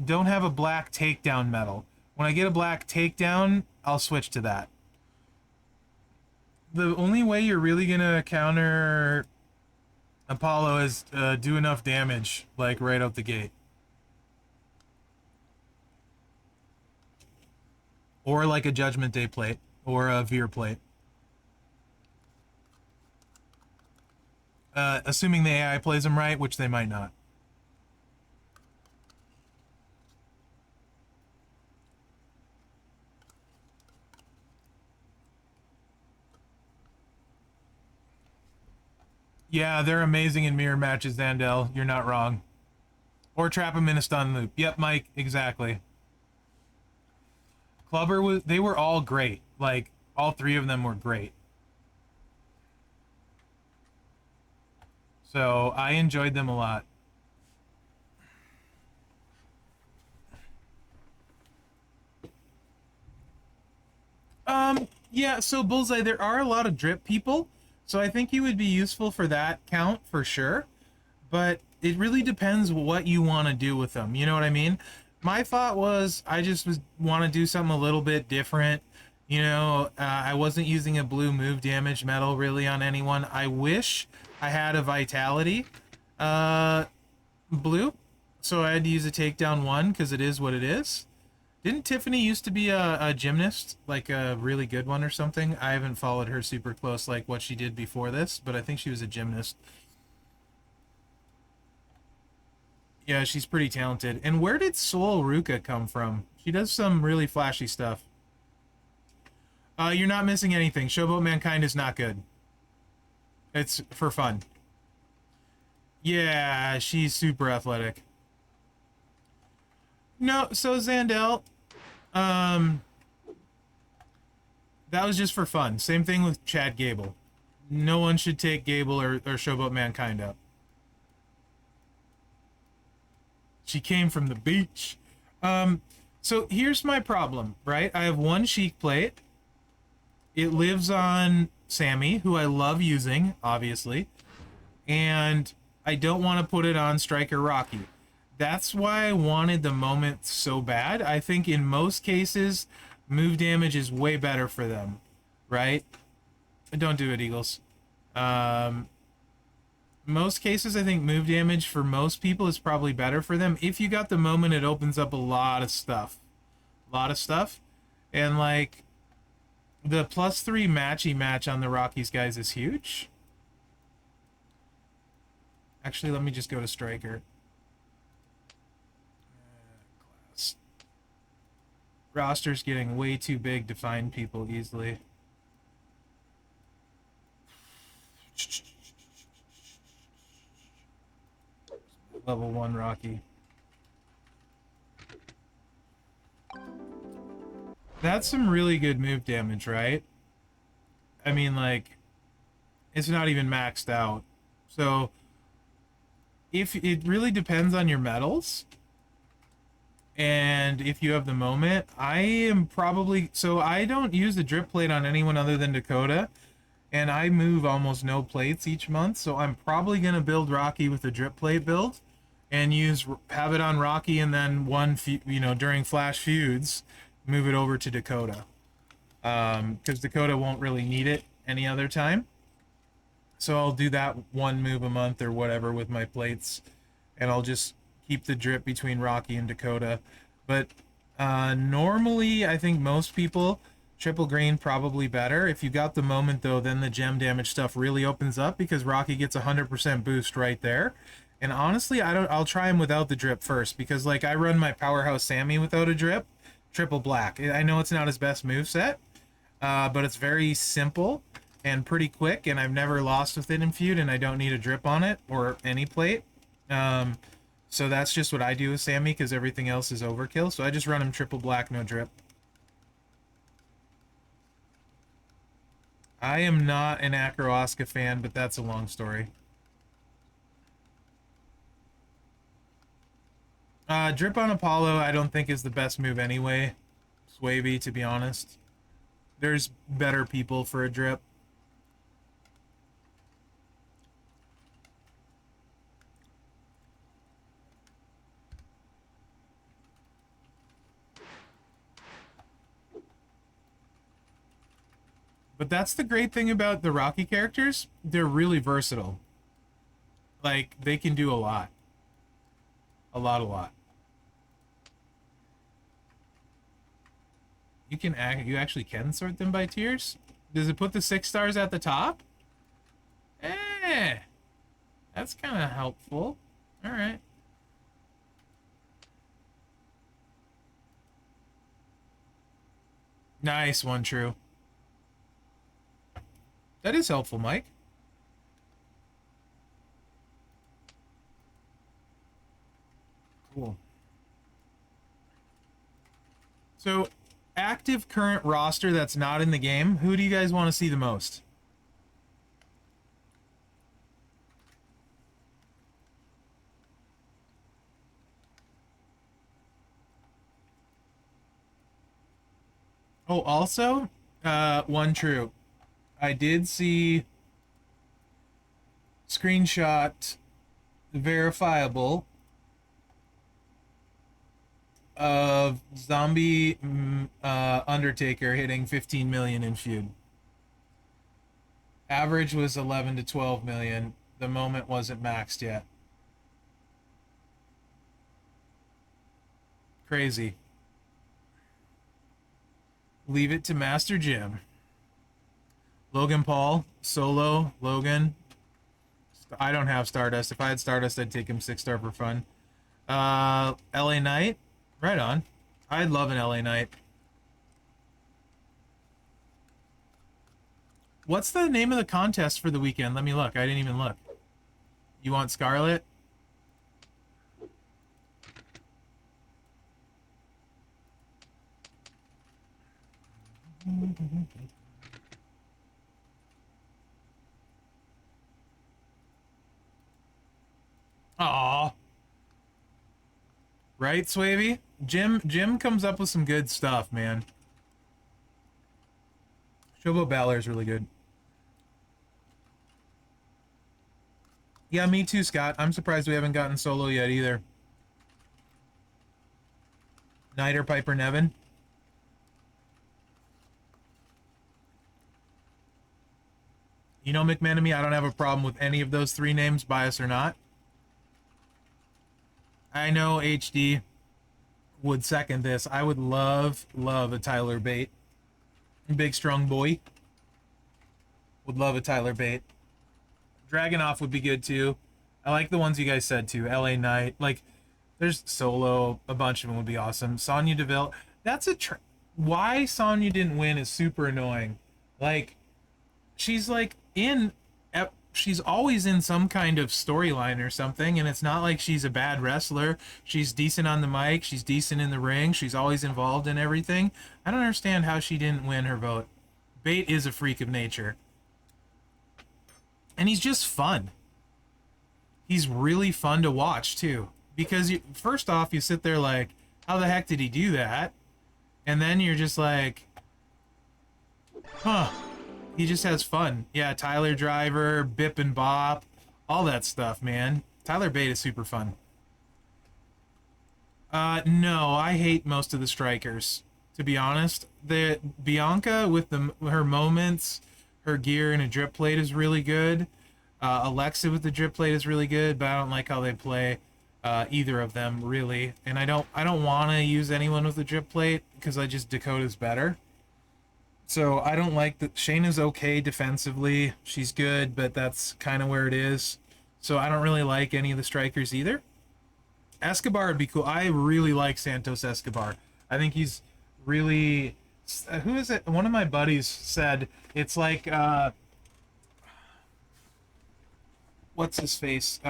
don't have a black takedown medal. When I get a black takedown, I'll switch to that. The only way you're really gonna counter Apollo is do enough damage, like right out the gate. Or like a Judgment Day plate, or a Veer plate. Assuming the AI plays them right, which they might not. Yeah, they're amazing in mirror matches, Zandel. You're not wrong. Or trap him in a stun loop. Yep, Mike, exactly. Clubber was, they were all great. Like, all three of them were great. So, I enjoyed them a lot. Yeah, so Bullseye, there are a lot of drip people, so I think he would be useful for that count for sure. But it really depends what you want to do with them. You know what I mean? My thought was I just want to do something a little bit different. You know, I wasn't using a blue move damage medal really on anyone. I wish I had a vitality blue, so I had to use a takedown one because it is what it is. Didn't Tiffany used to be a gymnast, like a really good one or something? I haven't followed her super close like what she did before this, but I think she was a gymnast. Yeah, she's pretty talented. And where did Soul Ruka come from? She does some really flashy stuff. You're not missing anything. Showboat Mankind is not good. It's for fun. Yeah, she's super athletic. No, so Zandel, that was just for fun. Same thing with Chad Gable. No one should take Gable or Showboat Mankind up. She came from the beach. So here's my problem, right? I have one Sheik plate. It lives on Sammy, who I love using, obviously. And I don't want to put it on Striker Rocky. That's why I wanted the moment so bad. I think in most cases, move damage is way better for them, right? Don't do it, Eagles. Most cases, I think move damage for most people is probably better for them. If you got the moment, it opens up a lot of stuff. A lot of stuff. And, like, the +3 matchy match on the Rockies guys is huge. Actually, let me just go to Striker. Class. Roster's getting way too big to find people easily. Level 1 Rocky. That's some really good move damage, right? I mean, like, it's not even maxed out. So, if it really depends on your medals, and if you have the moment, I am probably... So, I don't use the drip plate on anyone other than Dakota, and I move almost no plates each month, so I'm probably going to build Rocky with a drip plate build, and have it on Rocky, and then during flash feuds, move it over to Dakota. Because Dakota won't really need it any other time. So I'll do that one move a month or whatever with my plates, and I'll just keep the drip between Rocky and Dakota. But normally, I think most people, triple green probably better. If you got the moment, though, then the gem damage stuff really opens up because Rocky gets 100% boost right there. And honestly, I'll try him without the drip first because, like, I run my Powerhouse Sammy without a drip, triple black. I know it's not his best moveset, but it's very simple and pretty quick, and I've never lost with it in feud, and I don't need a drip on it or any plate. So that's just what I do with Sammy because everything else is overkill. So I just run him triple black, no drip. I am not an Acro-Oscar fan, but that's a long story. Drip on Apollo I don't think is the best move anyway. Swaby, to be honest. There's better people for a drip. But that's the great thing about the Rocky characters. They're really versatile. Like, they can do a lot. A lot. You actually can sort them by tiers? Does it put the 6 stars at the top? That's kind of helpful. Alright. Nice one, True. That is helpful, Mike. Cool. So, active current roster that's not in the game, who do you guys want to see the most? Oh, also, one true. I did see screenshot verifiable of zombie Undertaker hitting 15 million in feud. Average was 11 to 12 million. The moment wasn't maxed yet. Crazy. Leave it to Master Jim. Logan Paul, solo, Logan. I don't have Stardust. If I had Stardust, I'd take him 6-star for fun. LA Knight. Right on. I'd love an LA Knight. What's the name of the contest for the weekend? Let me look. I didn't even look. You want Scarlet? Aw. Right, Swavey? Jim comes up with some good stuff, man. Showboat Balor is really good. Yeah, me too, Scott. I'm surprised we haven't gotten solo yet either. Knight or Piper Nevin? You know, McManamy, I don't have a problem with any of those three names, bias or not. I know HD would second this. I would love a Tyler Bate. Big strong boy. Would love a Tyler Bate. Dragunov would be good too. I like the ones you guys said too. LA Knight. Like, there's Solo. A bunch of them would be awesome. Sonya Deville. That's a... Why Sonya didn't win is super annoying. Like, she's like in... She's always in some kind of storyline or something, and it's not like she's a bad wrestler. She's decent on the mic. She's decent in the ring. She's always involved in everything. I don't understand how she didn't win her vote. Bate is a freak of nature. And he's just fun. He's really fun to watch, too. Because, first off, you sit there like, how the heck did he do that? And then you're just like, huh. He just has fun. Yeah, Tyler Driver, Bip and Bop, all that stuff, man. Tyler Bate is super fun. No, I hate most of the strikers, to be honest. The Bianca with her moments, her gear and a drip plate is really good. Alexa with the drip plate is really good, but I don't like how they play either of them really. And I don't want to use anyone with a drip plate because I just Dakota's better. So I don't like that. Shayna's okay defensively. She's good, but that's kind of where it is. So I don't really like any of the strikers either. Escobar would be cool. I really like Santos Escobar. I think he's really... who is it? One of my buddies said it's like... what's his face?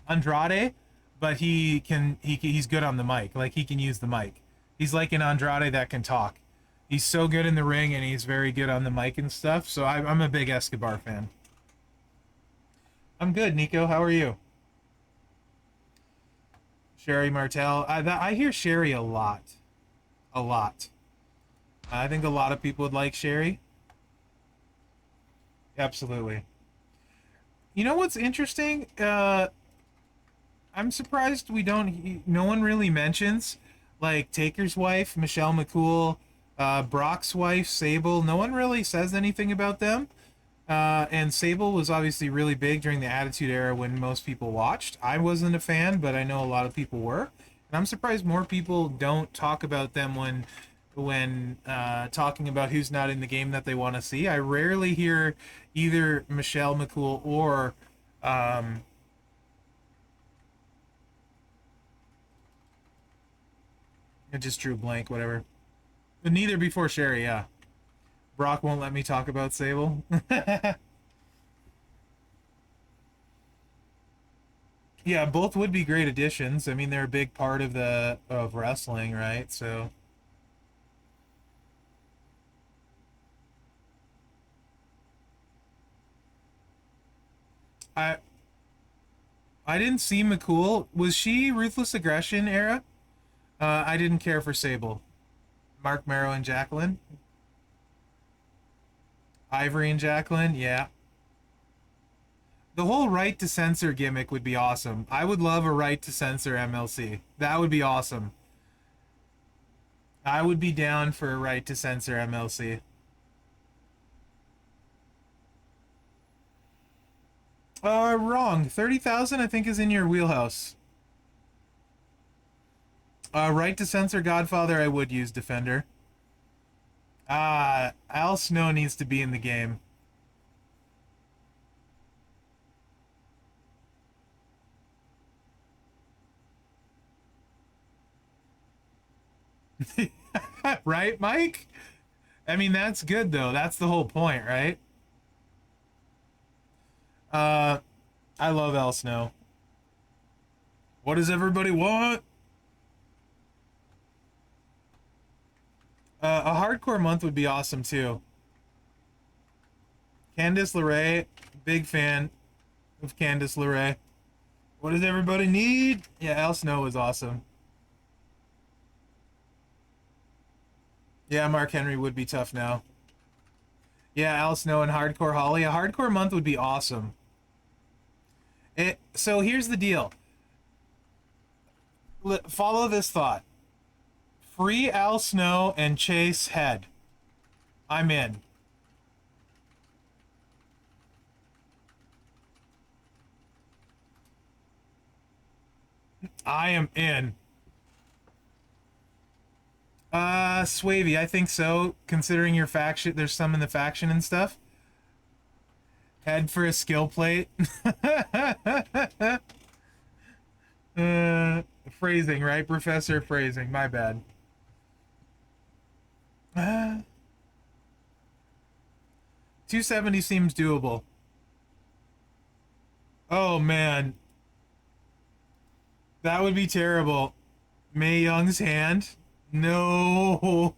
Andrade, but he's good on the mic. Like, he can use the mic. He's like an Andrade that can talk. He's so good in the ring, and he's very good on the mic and stuff. So I'm a big Escobar fan. I'm good, Nico. How are you? Sherry Martel. I hear Sherry a lot. A lot. I think a lot of people would like Sherry. Absolutely. You know what's interesting? I'm surprised no one really mentions, like, Taker's wife, Michelle McCool, Brock's wife, Sable. No one really says anything about them. And Sable was obviously really big during the Attitude Era when most people watched. I wasn't a fan, but I know a lot of people were. And I'm surprised more people don't talk about them when talking about who's not in the game that they want to see. I rarely hear either Michelle McCool or I just drew a blank, whatever. But neither before Sherry, yeah. Brock won't let me talk about Sable. Yeah, both would be great additions. I mean, they're a big part of the of wrestling, right? So I I didn't see McCool. Was she Ruthless Aggression era? I didn't care for Sable. Mark Marrow and Jacqueline. Ivory and Jacqueline, yeah. The whole right to censor gimmick would be awesome. I would love a right to censor MLC. That would be awesome. I would be down for a right to censor MLC. Wrong. 30,000 I think is in your wheelhouse. Right to censor Godfather I would use Defender. Al Snow needs to be in the game. Right, Mike? I mean, that's good, though. That's the whole point, right? Uh, I love Al Snow. What does everybody want? A hardcore month would be awesome, too. Candice LeRae, big fan of Candice LeRae. What does everybody need? Yeah, Al Snow is awesome. Yeah, Mark Henry would be tough now. Yeah, Al Snow and Hardcore Holly. A hardcore month would be awesome. So here's the deal. Follow this thought. Free Al Snow and Chase Head. I'm in. I am in. Swavey, I think so. Considering your faction, there's some in the faction and stuff. Head for a skill plate. Phrasing, right? Professor phrasing. My bad. 270 seems doable. Oh, man. That would be terrible. Mae Young's hand? No.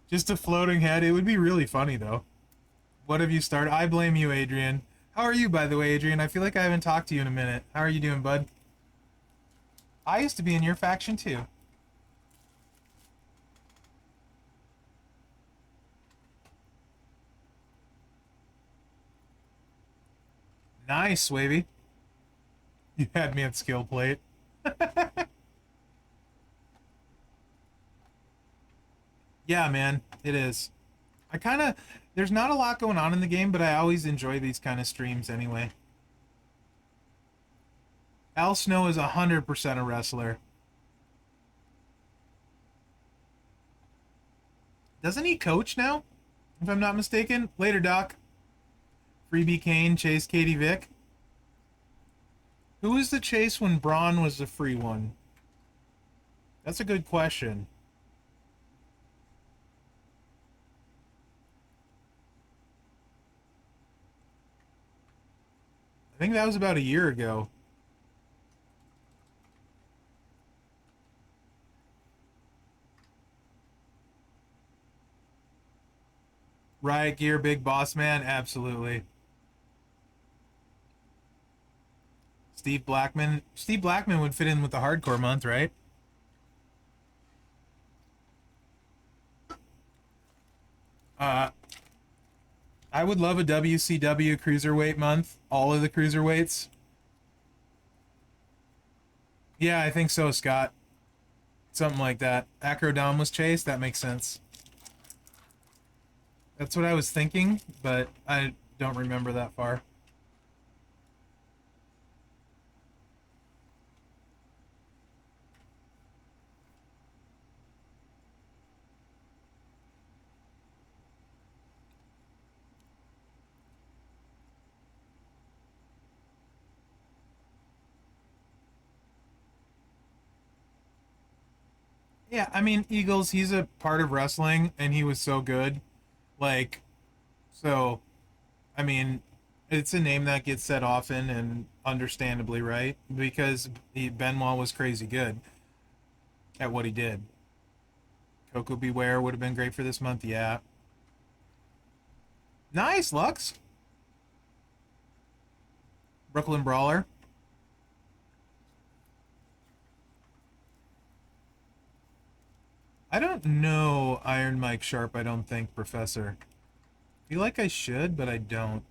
Just a floating head. It would be really funny, though. What have you started? I blame you, Adrian. How are you, by the way, Adrian? I feel like I haven't talked to you in a minute. How are you doing, bud? I used to be in your faction, too. Nice, Wavy. You had me at skill plate. Yeah, man, it is. I kind of... There's not a lot going on in the game, but I always enjoy these kind of streams anyway. Al Snow is 100% a wrestler. Doesn't he coach now? If I'm not mistaken. Later, Doc. Freebie Kane, Chase Katie Vick. Who was the chase when Braun was the free one? That's a good question. I think that was about a year ago. Riot Gear, Big Boss Man, absolutely. Steve Blackman. Steve Blackman would fit in with the hardcore month, right? I would love a WCW cruiserweight month. All of the cruiserweights. Yeah, I think so, Scott. Something like that. Acrodom was chased. That makes sense. That's what I was thinking, but I don't remember that far. Yeah, I mean, Eagles, he's a part of wrestling, and he was so good. Like, so, I mean, It's a name that gets said often and understandably, right? Because Benoit was crazy good at what he did. Coco Beware would have been great for this month, yeah. Nice, Lux. Brooklyn Brawler. I don't know Iron Mike Sharp, I don't think, Professor. I feel like I should, but I don't.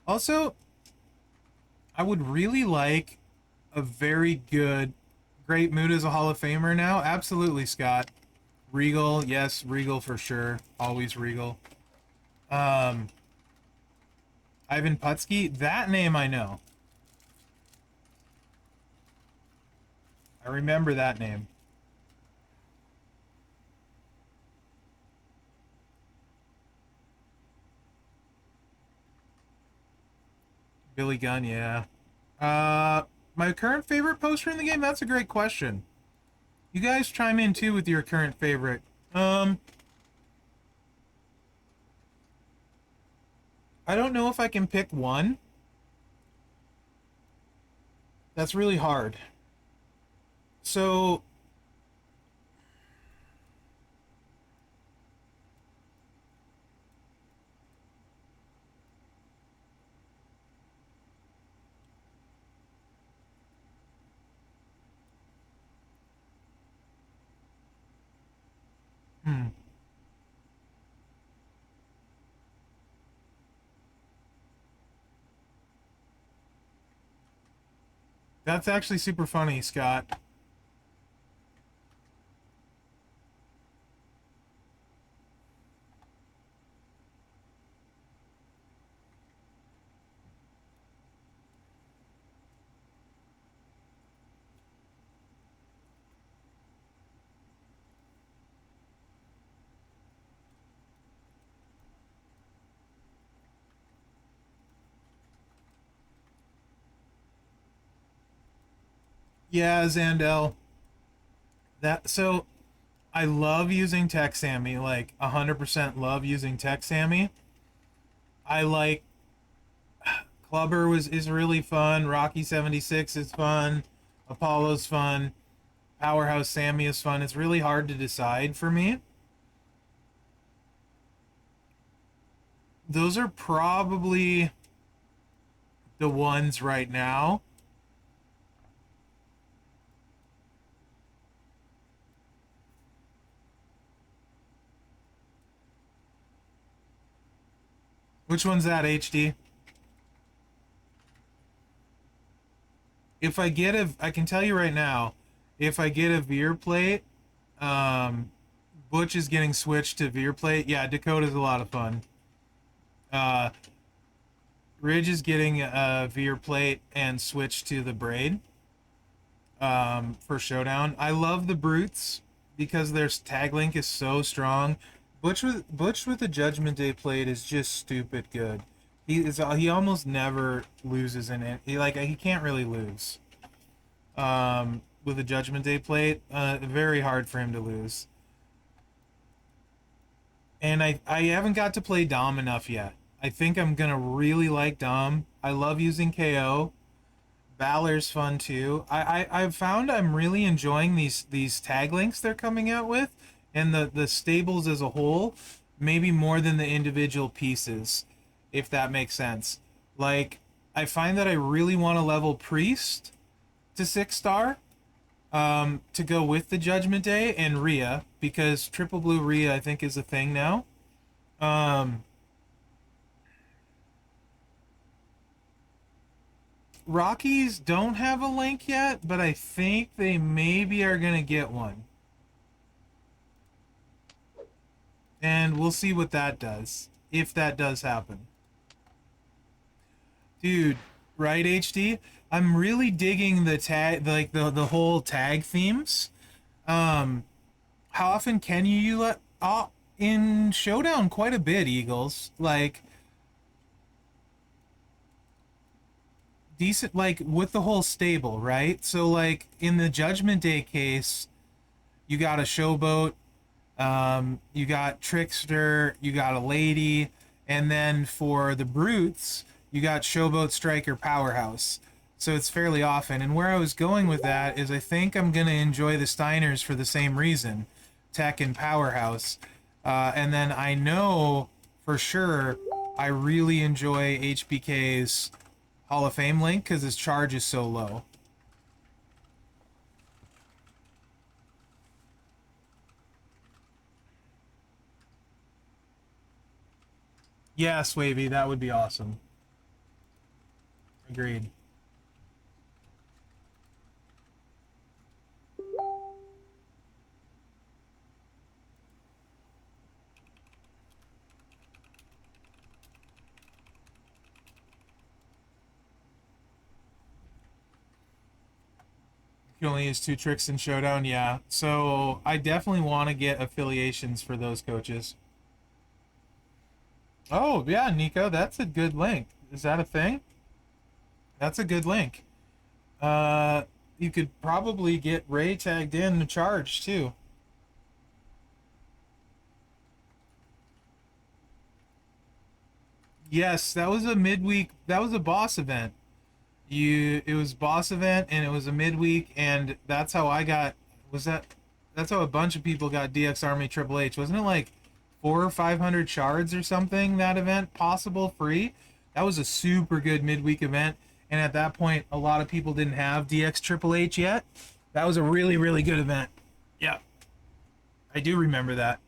Also, I would really like a very good... Great Mood as a Hall of Famer now? Absolutely, Scott. Regal, yes, Regal for sure. Always Regal. Ivan Putski, that name I know. I remember that name. Billy Gunn, yeah. My current favorite poster in the game? That's a great question. You guys chime in too with your current favorite. I don't know if I can pick one. That's really hard. So, hmm. That's actually super funny, Scott. Yeah, Zandel. So I love using Tech Sammy, like 100% love using Tech Sammy. I like Clubber is really fun. Rocky 76 is fun. Apollo's fun. Powerhouse Sammy is fun. It's really hard to decide for me. Those are probably the ones right now. Which one's that, HD? If I get I can tell you right now, if I get a veer plate, um, Butch is getting switched to veer plate. Yeah, Dakota's a lot of fun. Uh, Ridge is getting a veer plate and switched to the braid for Showdown. I love the Brutes because their tag link is so strong. Butch with the Judgment Day plate is just stupid good. He almost never loses in it. He can't really lose. With the Judgment Day plate, very hard for him to lose. And I haven't got to play Dom enough yet. I think I'm gonna really like Dom. I love using KO. Valor's fun too. I've found I'm really enjoying these tag links they're coming out with, and the stables as a whole, maybe more than the individual pieces, if that makes sense. Like, I find that I really want to level Priest to 6-star, to go with the Judgment Day and Rhea, because Triple Blue Rhea I think is a thing now. Um, Rockies don't have a link yet, but I think they maybe are gonna get one. And we'll see what that does, if that does happen. Dude, right, HD? I'm really digging the tag, like the whole tag themes. Um, how often can you let in Showdown? Quite a bit, Eagles. Like, decent, like with the whole stable, right? So like in the Judgment Day case, you got a Showboat, you got Trickster, you got a Lady, And then for the brutes, you got Showboat, Striker, Powerhouse. So it's fairly often. And where I was going with that is I think I'm going to enjoy the Steiners for the same reason. Tech and Powerhouse. And then I know for sure I really enjoy HBK's Hall of Fame link because his charge is so low. Yes, Wavy, that would be awesome. Agreed. You can only use 2 tricks in Showdown, yeah. So I definitely want to get affiliations for those coaches. Oh, yeah, Nico, that's a good link. Is that a thing? That's a good link. You could probably get Ray tagged in to charge, too. Yes, that was a midweek, that was a boss event. It was boss event, and it was a midweek, and that's how I got, that's how a bunch of people got DX Army Triple H. Wasn't it like 400 or 500 shards or something, that event, possible free? That was a super good midweek event, and at that point, a lot of people didn't have DX Triple H yet. That was a really, really good event. Yeah, I do remember that.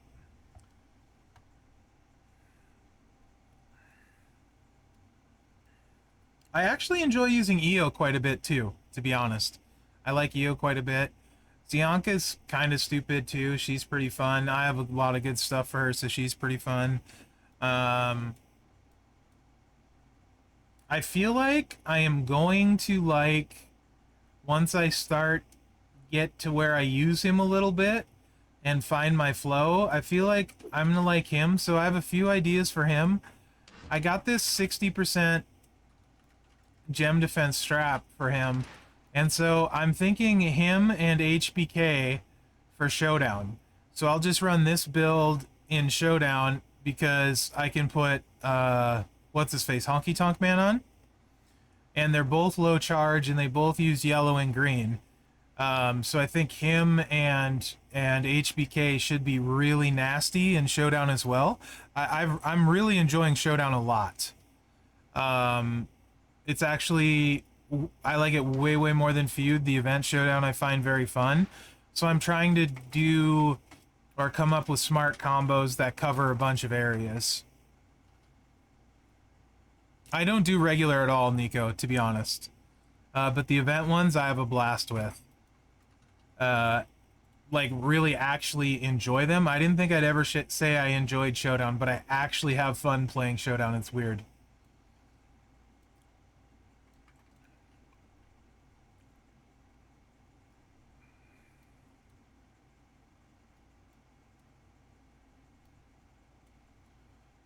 I actually enjoy using EO quite a bit too, to be honest. I like EO quite a bit. Zianka's kind of stupid too. She's pretty fun. I have a lot of good stuff for her, so she's pretty fun. I feel like I am going to like, once I start get to where I use him a little bit and find my flow, I feel like I'm gonna like him. So I have a few ideas for him. I got this 60% gem defense strap for him, and so I'm thinking him and HBK for Showdown. So I'll just run this build in Showdown because I can put what's his face, Honky Tonk Man on, and they're both low charge and they both use yellow and green. So I think him and HBK should be really nasty in Showdown as well. I'm really enjoying Showdown a lot. It's actually, I like it way, way more than Feud. The event Showdown I find very fun. So I'm trying to do or come up with smart combos that cover a bunch of areas. I don't do regular at all, Nico, to be honest. But the event ones I have a blast with. Like, really actually enjoy them. I didn't think I'd ever say I enjoyed Showdown, but I actually have fun playing Showdown. It's weird.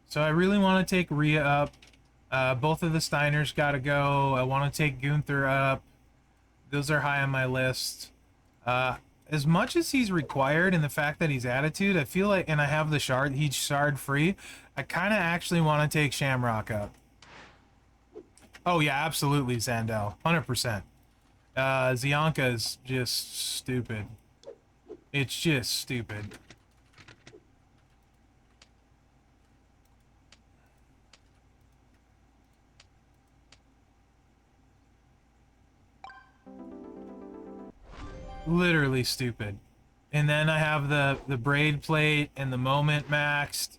So I really want to take Rhea up. Both of the Steiners got to go. I want to take Gunther up. Those are high on my list. As much as he's required and the fact that he's attitude, I feel like, and I have the shard, he's shard free, I kind of actually want to take Shamrock up. Oh yeah, absolutely, Zandel. 100%. Zianka is just stupid. It's just stupid. Literally stupid. And then I have the braid plate and the moment maxed.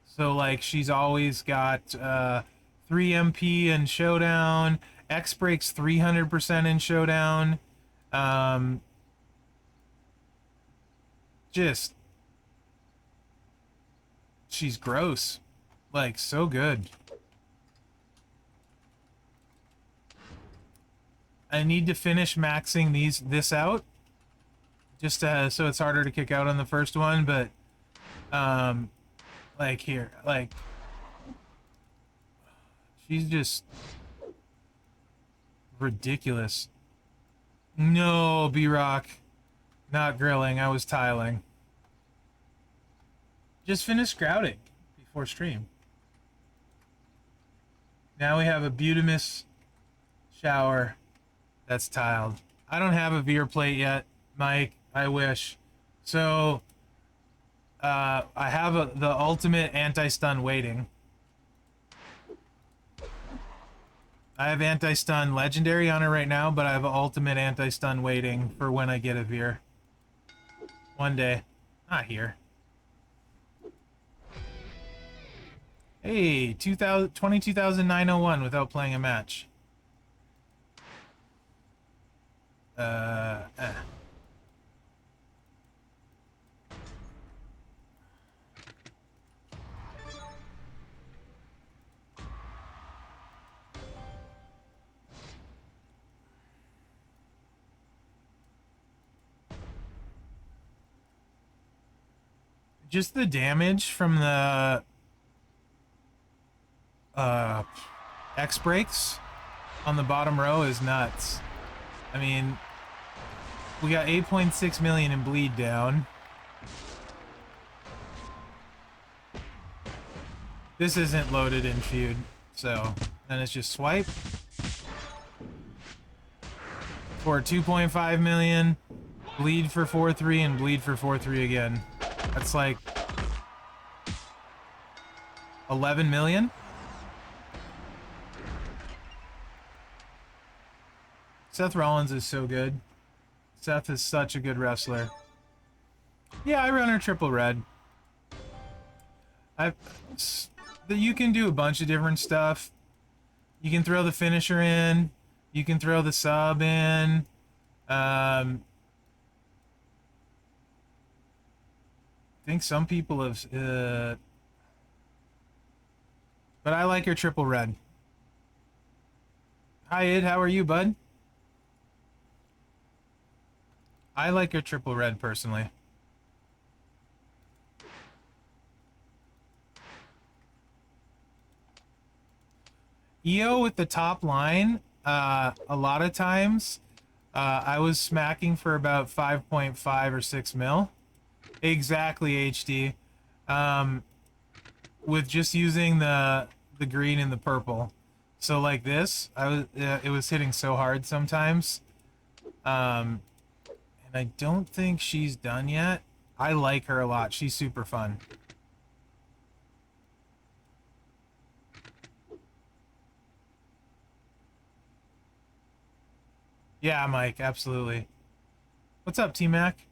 So like she's always got 3 MP in Showdown. X breaks 300% in Showdown. Just she's gross. Like so good. I need to finish maxing this out. Just so it's harder to kick out on the first one, but like here, like she's just ridiculous. No, B-Rock, not grilling. I was tiling. Just finished scouting before stream. Now we have a Butamus shower that's tiled. I don't have a veer plate yet, Mike. I wish. So, I have the ultimate anti-stun waiting. I have anti-stun legendary on it right now, but I have ultimate anti-stun waiting for when I get a veer. One day. Not here. Hey, 22,901 without playing a match. Eh. Just the damage from the X breaks on the bottom row is nuts. I mean, we got 8.6 million in bleed down. This isn't loaded in feud, so then it's just swipe for 2.5 million, bleed for 4.3, and bleed for 4.3 again. That's like 11 million. Seth Rollins is so good. Seth is such a good wrestler. Yeah, I run her triple red. You can do a bunch of different stuff. You can throw the finisher in. You can throw the sub in. I think some people have... but I like her triple red. Hi, Id. How are you, bud? I like her triple red, personally. EO with the top line, a lot of times, I was smacking for about 5.5 or 6 mil. Exactly, HD. With just using the green and the purple. So like this, it was hitting so hard sometimes. And I don't think she's done yet. I like her a lot. She's super fun. Yeah, Mike, absolutely. What's up, T-Mac?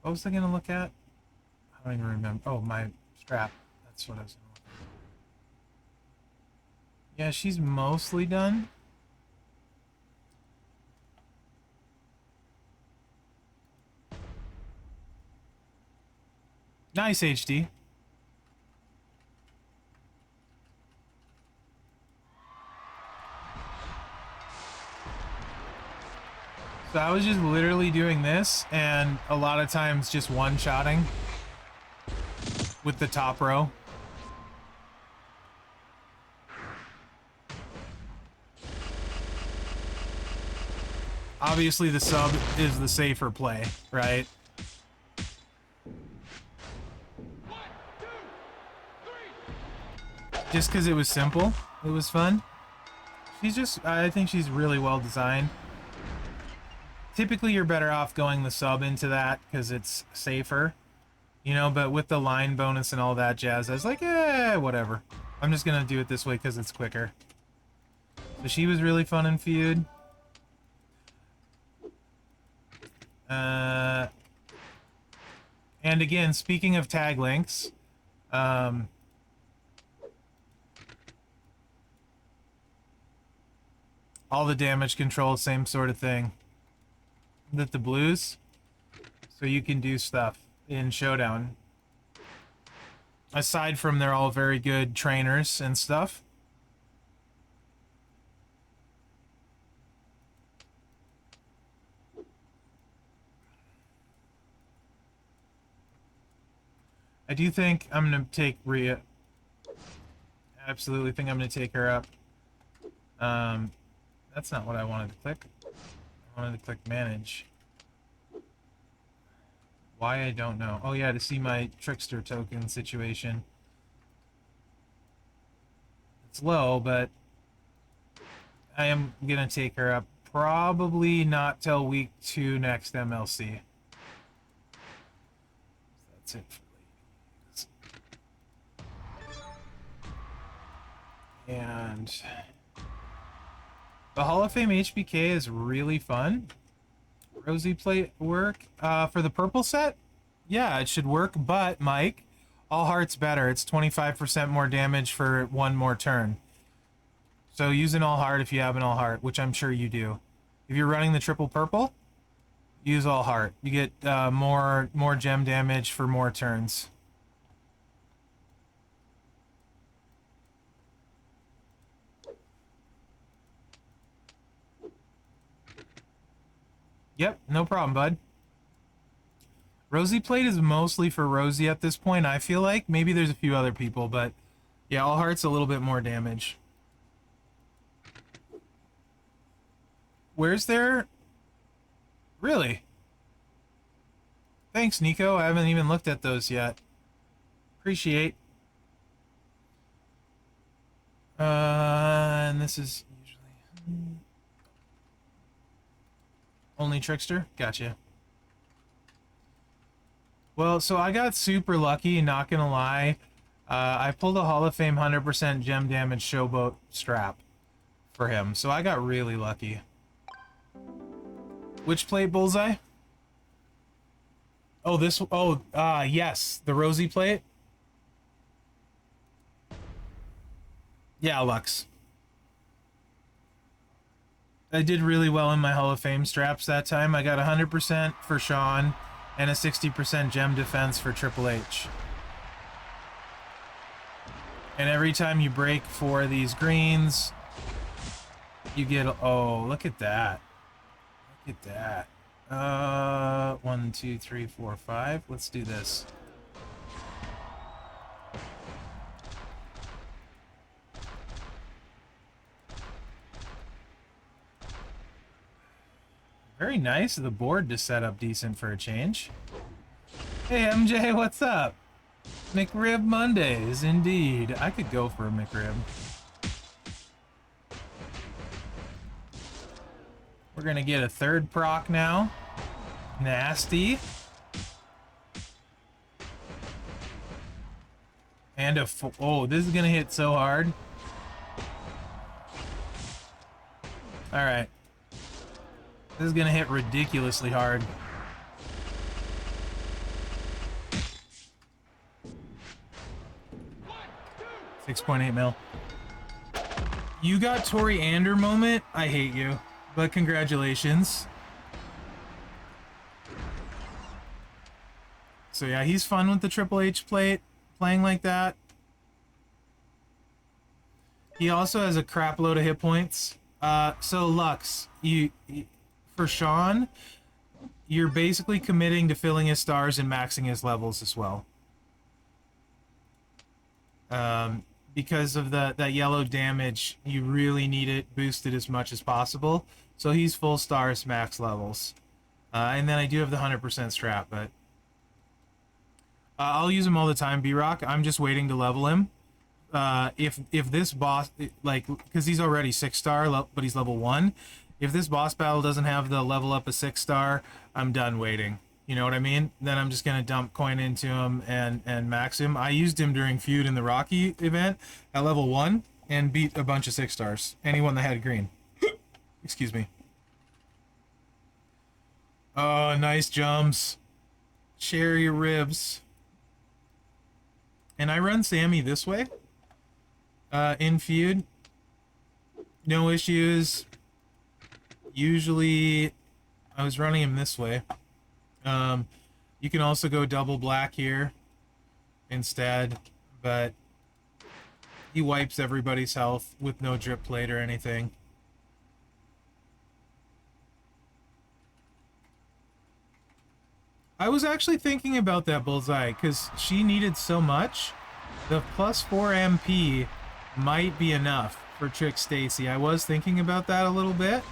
What was I gonna look at? I don't even remember. Oh, my strap. That's what I was gonna look at. Yeah, she's mostly done. Nice, HD. So I was just literally doing this, and a lot of times just one-shotting with the top row. Obviously, the sub is the safer play, right? Just because it was simple, it was fun. I think she's really well designed. Typically, you're better off going the sub into that because it's safer, you know, but with the line bonus and all that jazz, I was like, whatever. I'm just going to do it this way because it's quicker. So she was really fun in feud. And again, speaking of tag links, all the damage control, same sort of thing that the blues, so you can do stuff in Showdown. Aside from they're all very good trainers and stuff. I do think I'm going to take Rhea. Absolutely think I'm going to take her up. That's not what I wanted to click. I wanted to click manage. Why, I don't know. Oh yeah, to see my trickster token situation. It's low, but I am gonna take her up. Probably not till week 2 next MLC. That's it for ladies. And the Hall of Fame HBK is really fun. Rosy plate work. For the purple set, yeah, it should work, but Mike, all hearts better. It's 25% more damage for 1 more turn. So use an all heart if you have an all heart, which I'm sure you do. If you're running the triple purple, use all heart. You get more gem damage for more turns. Yep, no problem, bud. Rosy plate is mostly for Rosie at this point, I feel like. Maybe there's a few other people, but yeah, all heart's a little bit more damage. Where's there? Really? Thanks, Nico. I haven't even looked at those yet. Appreciate. And this is usually only Trickster? Gotcha. Well, so I got super lucky, not gonna lie. I pulled a Hall of Fame 100% gem damage showboat strap for him, so I got really lucky. Which plate, Bullseye? Oh, this... Oh, yes. The Rosy plate? Yeah, Lux. I did really well in my Hall of Fame straps that time. I got 100% for Sean and a 60% gem defense for Triple H. And every time you break 4 of these greens, you get... Oh, look at that. Look at that. 1, 2, 3, 4, 5. Let's do this. Very nice of the board to set up decent for a change. Hey MJ, what's up? McRib Mondays, indeed. I could go for a McRib. We're gonna get a 3rd proc now. Nasty. And a... Oh, this is gonna hit so hard. Alright. This is gonna hit ridiculously hard. $6.8 mil. You got Tori Ander moment? I hate you. But congratulations. So yeah, he's fun with the Triple H plate, playing like that. He also has a crap load of hit points. So Lux, for Sean, you're basically committing to filling his stars and maxing his levels as well. Because of that yellow damage, you really need it boosted as much as possible. So he's full stars, max levels. And then I do have the 100% strap, but I'll use him all the time, B-Rock. I'm just waiting to level him. If this boss, like, because he's already 6-star, but he's level 1. If this boss battle doesn't have the level up a 6-star, I'm done waiting. You know what I mean? Then I'm just gonna dump coin into him and max him. I used him during feud in the Rocky event at level 1 and beat a bunch of 6-stars. Anyone that had green. Excuse me. Oh, nice jumps. Share your ribs. And I run Sammy this way. In feud. No issues. Usually, I was running him this way. You can also go double black here instead, but he wipes everybody's health with no drip plate or anything. I was actually thinking about that Bullseye, because she needed so much. The +4 MP might be enough for Trick Stacy. I was thinking about that a little bit,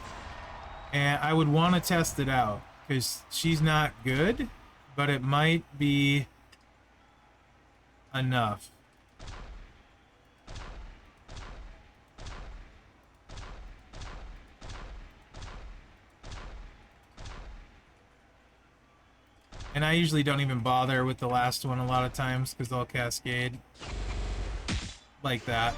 and I would want to test it out, because she's not good, but it might be enough. And I usually don't even bother with the last one a lot of times because they'll cascade like that.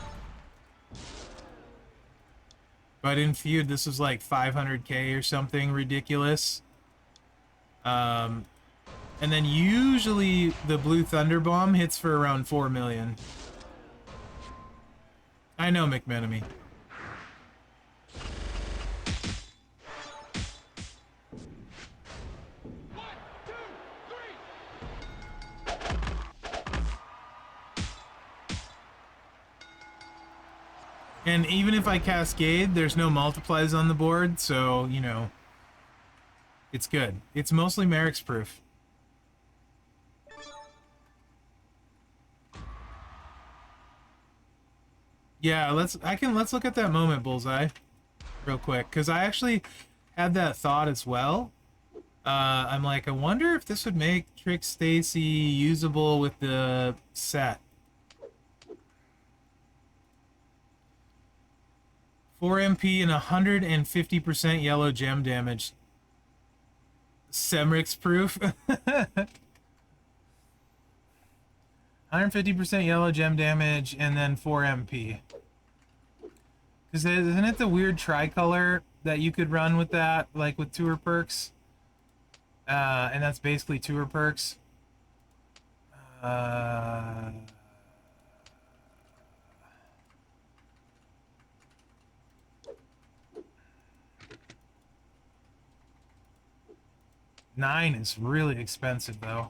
But in Feud, this was like 500k or something ridiculous. And then usually the Blue Thunder Bomb hits for around 4 million. I know, McMenemy. And even if I cascade, there's no multiplies on the board, so, you know, it's good. It's mostly Mherex proof. Yeah, let's look at that moment, Bullseye, real quick, because I actually had that thought as well. I'm like, I wonder if this would make Trick Stacy usable with the set. 4 MP and 150% yellow gem damage. Semrix proof. 150% yellow gem damage and then 4 MP. Because isn't it the weird tricolor that you could run with that, like with tour perks? And that's basically tour perks. 9 is really expensive, though.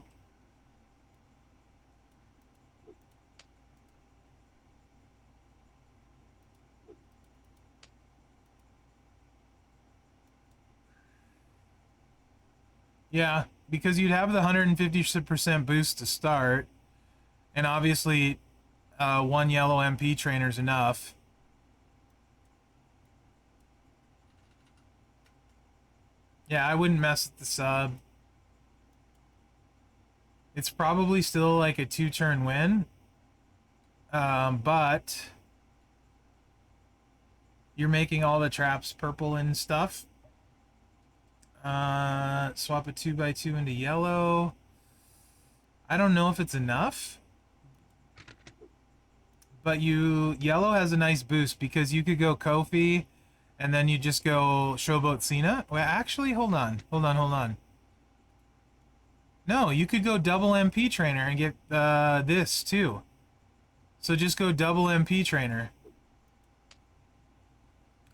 Yeah, because you'd have the 150% boost to start, and obviously, 1 yellow MP trainer's enough. Yeah, I wouldn't mess with the sub. It's probably still like a 2-turn win. But you're making all the traps purple and stuff. Swap a 2x2 into yellow. I don't know if it's enough. But yellow has a nice boost because you could go Kofi and then you just go Showboat Cena. Well, actually, hold on. No, you could go double MP trainer and get this too. So just go double MP trainer.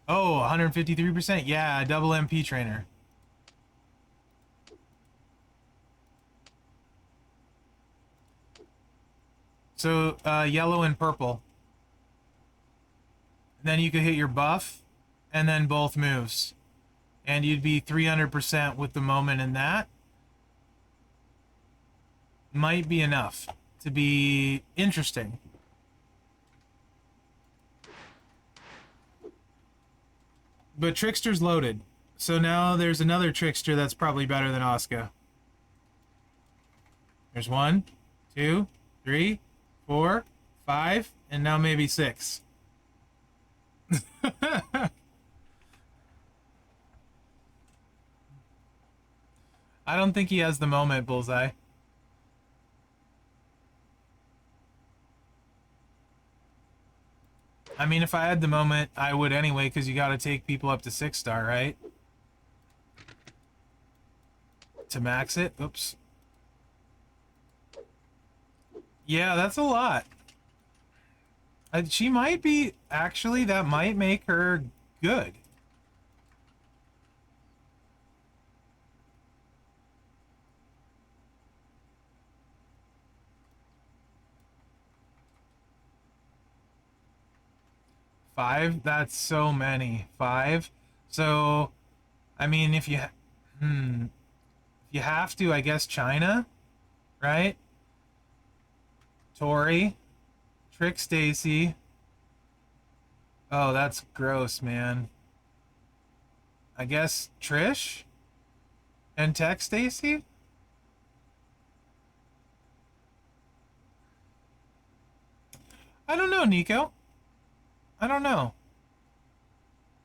Oh, 153%? Yeah, double MP trainer. So, yellow and purple. Then you could hit your buff, and then both moves. And you'd be 300% with the moment in that. Might be enough to be interesting. But Trickster's loaded. So now there's another Trickster that's probably better than Asuka. There's 1, 2, 3, 4, 5, and now maybe 6. I don't think he has the moment, Bullseye. I mean, if I had the moment, I would anyway, because you got to take people up to 6-star, right? To max it? Oops. Yeah, that's a lot. She might be... Actually, that might make her good. Five? That's so many. 5? So, I mean, if you... if you have to, I guess China, right? Tori, Trick Stacy. Oh, that's gross, man. I guess Trish and Tech Stacy? I don't know, Nico. I don't know.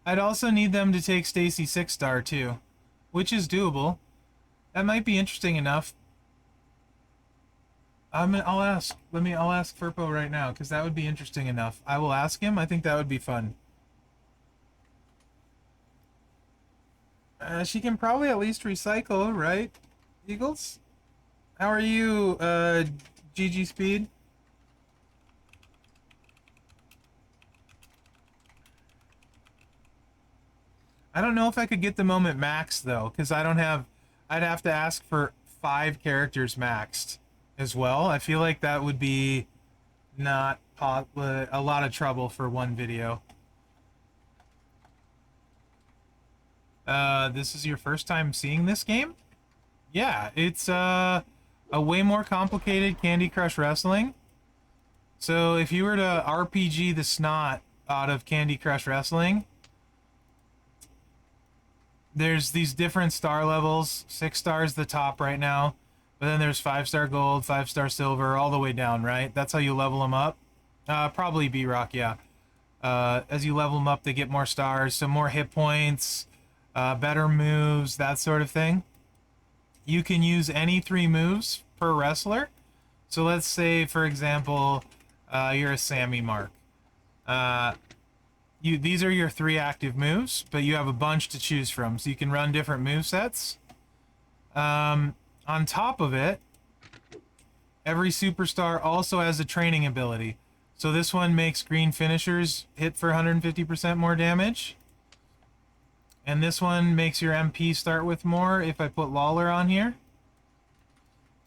I'd also need them to take Stacy 6-star too, which is doable. That might be interesting enough. I'll ask. I'll ask Furpo right now because that would be interesting enough. I will ask him. I think that would be fun. She can probably at least recycle, right? Eagles? How are you, GG Speed? I don't know if I could get the moment maxed though, because I don't have. I'd have to ask for 5 characters maxed as well. I feel like that would be not a lot of trouble for one video. This is your first time seeing this game? Yeah, it's a way more complicated Candy Crush Wrestling. So if you were to RPG the snot out of Candy Crush Wrestling, there's these different star levels. 6 stars the top right now, but then there's 5-star gold, 5-star silver, all the way down, right? That's how you level them up. Probably B-Rock, yeah. As you level them up, they get more stars, so more hit points, better moves, that sort of thing. You can use any 3 moves per wrestler. So let's say, for example, you're a Sammy Mark. These are your 3 active moves, but you have a bunch to choose from, so you can run different move sets. On top of it, every superstar also has a training ability. So this one makes green finishers hit for 150% more damage. And this one makes your MP start with more if I put Lawler on here.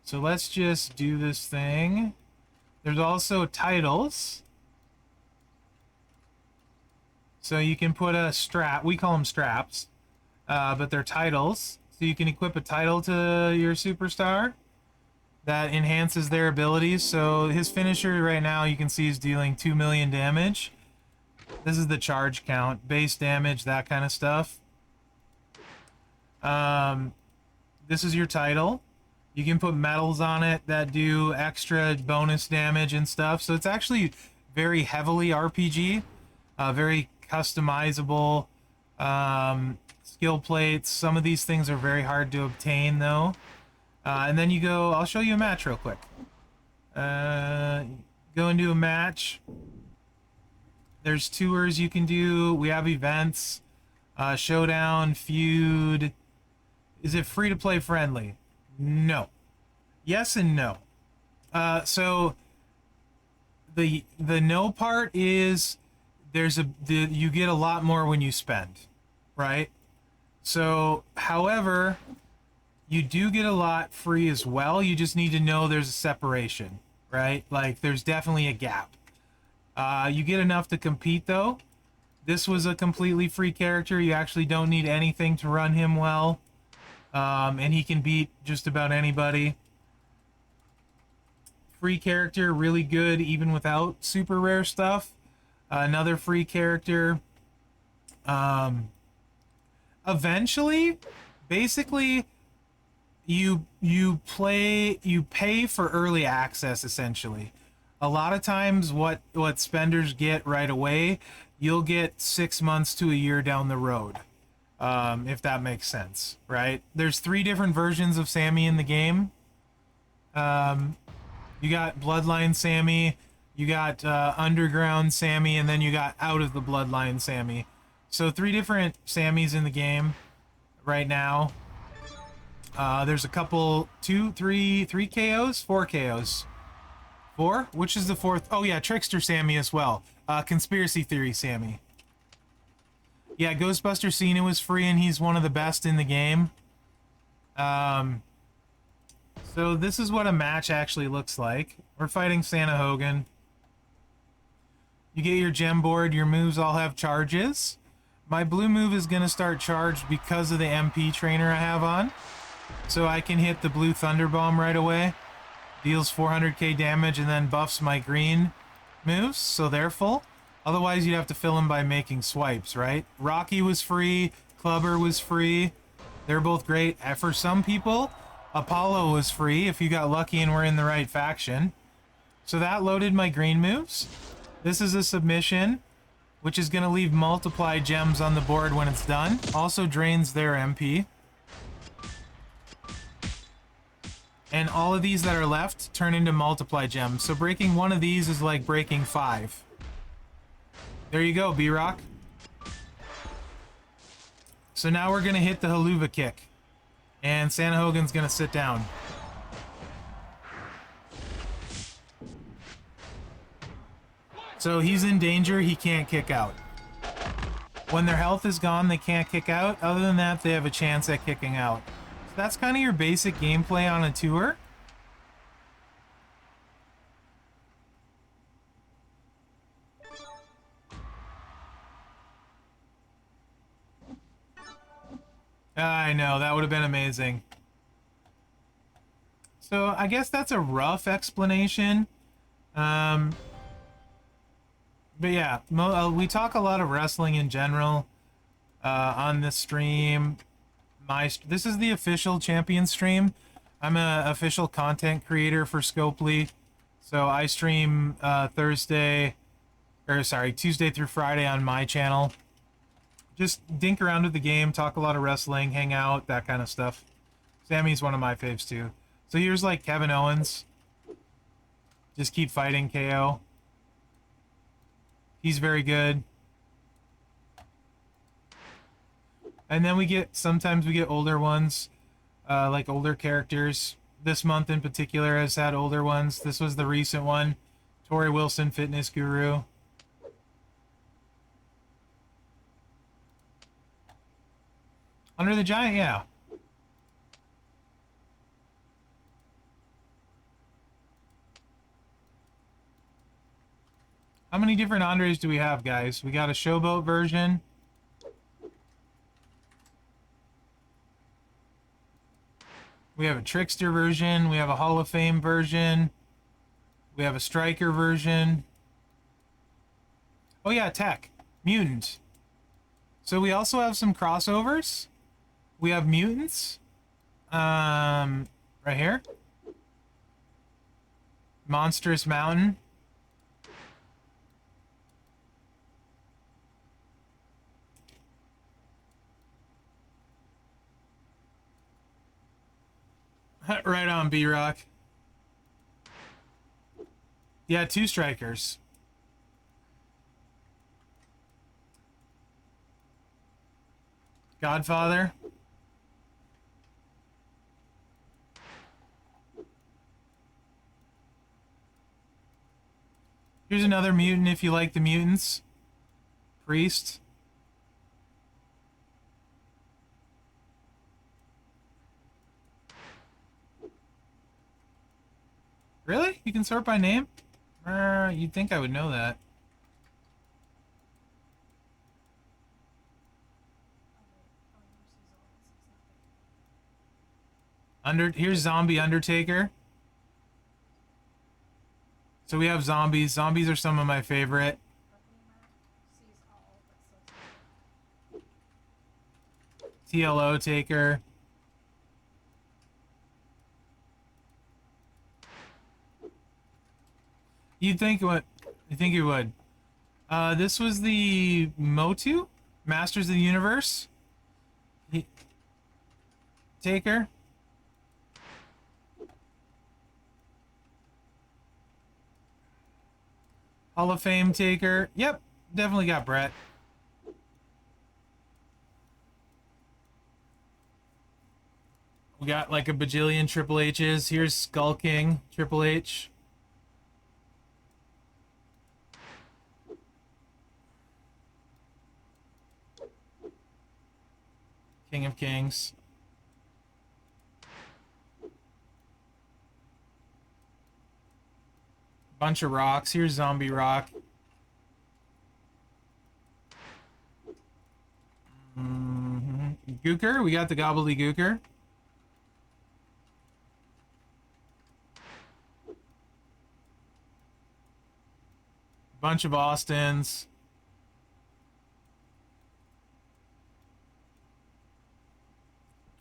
So let's just do this thing. There's also titles. So you can put a strap, we call them straps, but they're titles. So you can equip a title to your superstar that enhances their abilities. So his finisher right now, you can see is dealing 2 million damage. This is the charge count, base damage, that kind of stuff. This is your title. You can put medals on it that do extra bonus damage and stuff. So it's actually very heavily RPG, very customizable skill plates. Some of these things are very hard to obtain though. And then you go, I'll show you a match real quick. Go into a match. There's tours you can do. We have events, showdown, feud. Is it free to play friendly? No. Yes and no. So the no part is you get a lot more when you spend, right? So, however, you do get a lot free as well. You just need to know there's a separation, right? Like there's definitely a gap. You get enough to compete though. This was a completely free character. You actually don't need anything to run him well. And he can beat just about anybody. Free character, really good even without super rare stuff. Another free character. Eventually, basically, you pay for early access essentially. A lot of times what spenders get right away, you'll get 6 months to a year down the road. If that makes sense, right? There's 3 different versions of Sammy in the game. You got Bloodline Sammy, you got Underground Sammy, and then you got Out of the Bloodline Sammy. So 3 different Sammys in the game right now. There's a couple, 3 KOs, 4 KOs. 4? Which is the 4th? Oh yeah, Trickster Sammy as well. Conspiracy Theory Sammy. Yeah, Ghostbuster Cena was free, and he's one of the best in the game. So this is what a match actually looks like. We're fighting Santa Hogan. You get your gem board. Your moves all have charges. My blue move is going to start charged because of the MP trainer I have on. So I can hit the blue Thunder Bomb right away. Deals 400k damage and then buffs my green moves, so they're full. Otherwise, you'd have to fill them by making swipes, right? Rocky was free. Clubber was free. They're both great. For some people, Apollo was free if you got lucky and were in the right faction. So that loaded my green moves. This is a submission, which is going to leave multiply gems on the board when it's done. Also drains their MP. And all of these that are left turn into multiply gems. So breaking one of these is like breaking 5. There you go, B-Rock. So now we're gonna hit the haluva kick. And Santa Hogan's gonna sit down. So he's in danger, he can't kick out. When their health is gone, they can't kick out. Other than that, they have a chance at kicking out. So that's kind of your basic gameplay on a tour. I know, that would have been amazing. So I guess that's a rough explanation. But yeah, we talk a lot of wrestling in general on this stream. This is the official champion stream. I'm an official content creator for Scopely. So I stream Tuesday through Friday on my channel. Just dink around with the game, talk a lot of wrestling, hang out, that kind of stuff. Sammy's one of my faves too. So here's like Kevin Owens. Just keep fighting, KO. He's very good. And then sometimes we get older ones, like older characters. This month in particular has had older ones. This was the recent one. Tori Wilson, Fitness Guru. Under the Giant, yeah. How many different Andres do we have, guys? We got a Showboat version. We have a Trickster version. We have a Hall of Fame version. We have a Striker version. Oh yeah, Tech. Mutant. So we also have some crossovers. We have Mutants. Right here. Monstrous Mountain. Right on, B-Rock. Yeah, 2 Strikers. Godfather. Here's another mutant if you like the mutants. Priest. Really? You can sort by name? You'd think I would know that. Here's Zombie Undertaker. So we have zombies. Zombies are some of my favorite. TLO Taker. You'd think what? You think you would? This was the Motu, Masters of the Universe. Taker. Hall of Fame Taker. Yep, definitely got Brett. We got like a bajillion Triple H's. Here's Skull King, Triple H. King of Kings. Bunch of rocks. Here's Zombie Rock. Gooker. We got the Gobbledygooker. Bunch of Austins.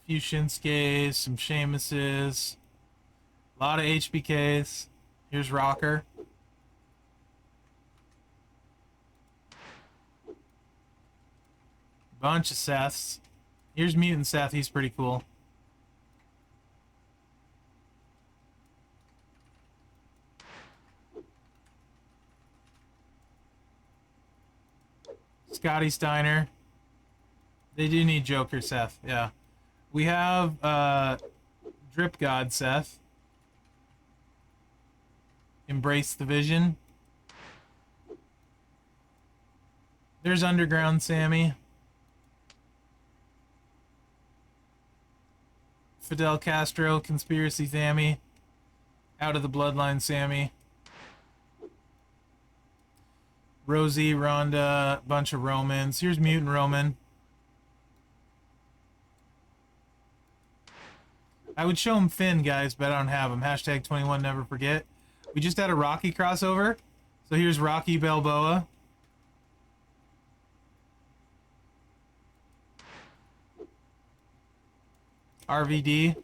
Few Shinsuke's, some Sheamuses. A lot of HBKs. Here's Rocker. Bunch of Seths. Here's Mutant Seth. He's pretty cool. Scotty Steiner. They do need Joker, Seth. Yeah. We have Drip God, Seth. Embrace the Vision. There's Underground Sammy. Fidel Castro, Conspiracy Sammy. Out of the Bloodline Sammy. Rosie, Rhonda, bunch of Romans. Here's Mutant Roman. I would show him Finn, guys, but I don't have him. Hashtag 21 never forget. We just had a Rocky crossover. So here's Rocky Balboa. RVD.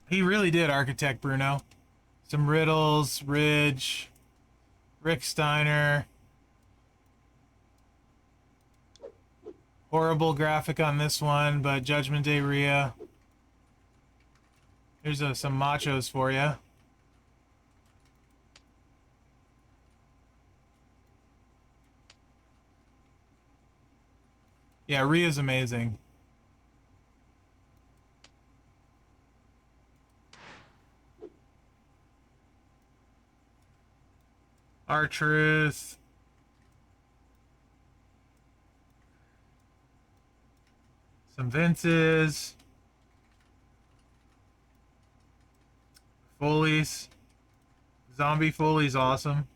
He really did architect Bruno. Some Riddles, Ridge, Rick Steiner. Horrible graphic on this one, but Judgment Day Rhea. Here's some machos for you. Yeah, Rhea's amazing. R-Truth. Some Vinces. Foley's. Zombie Foley's awesome.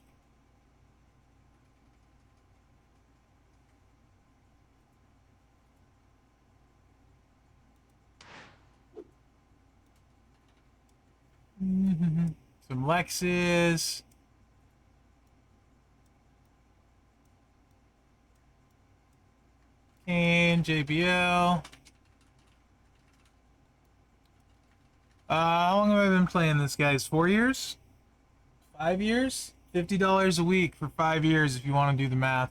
Some Lexus. Kane, JBL. How long have I been playing this, guys? 4 years? 5 years? $50 a week for 5 years if you want to do the math.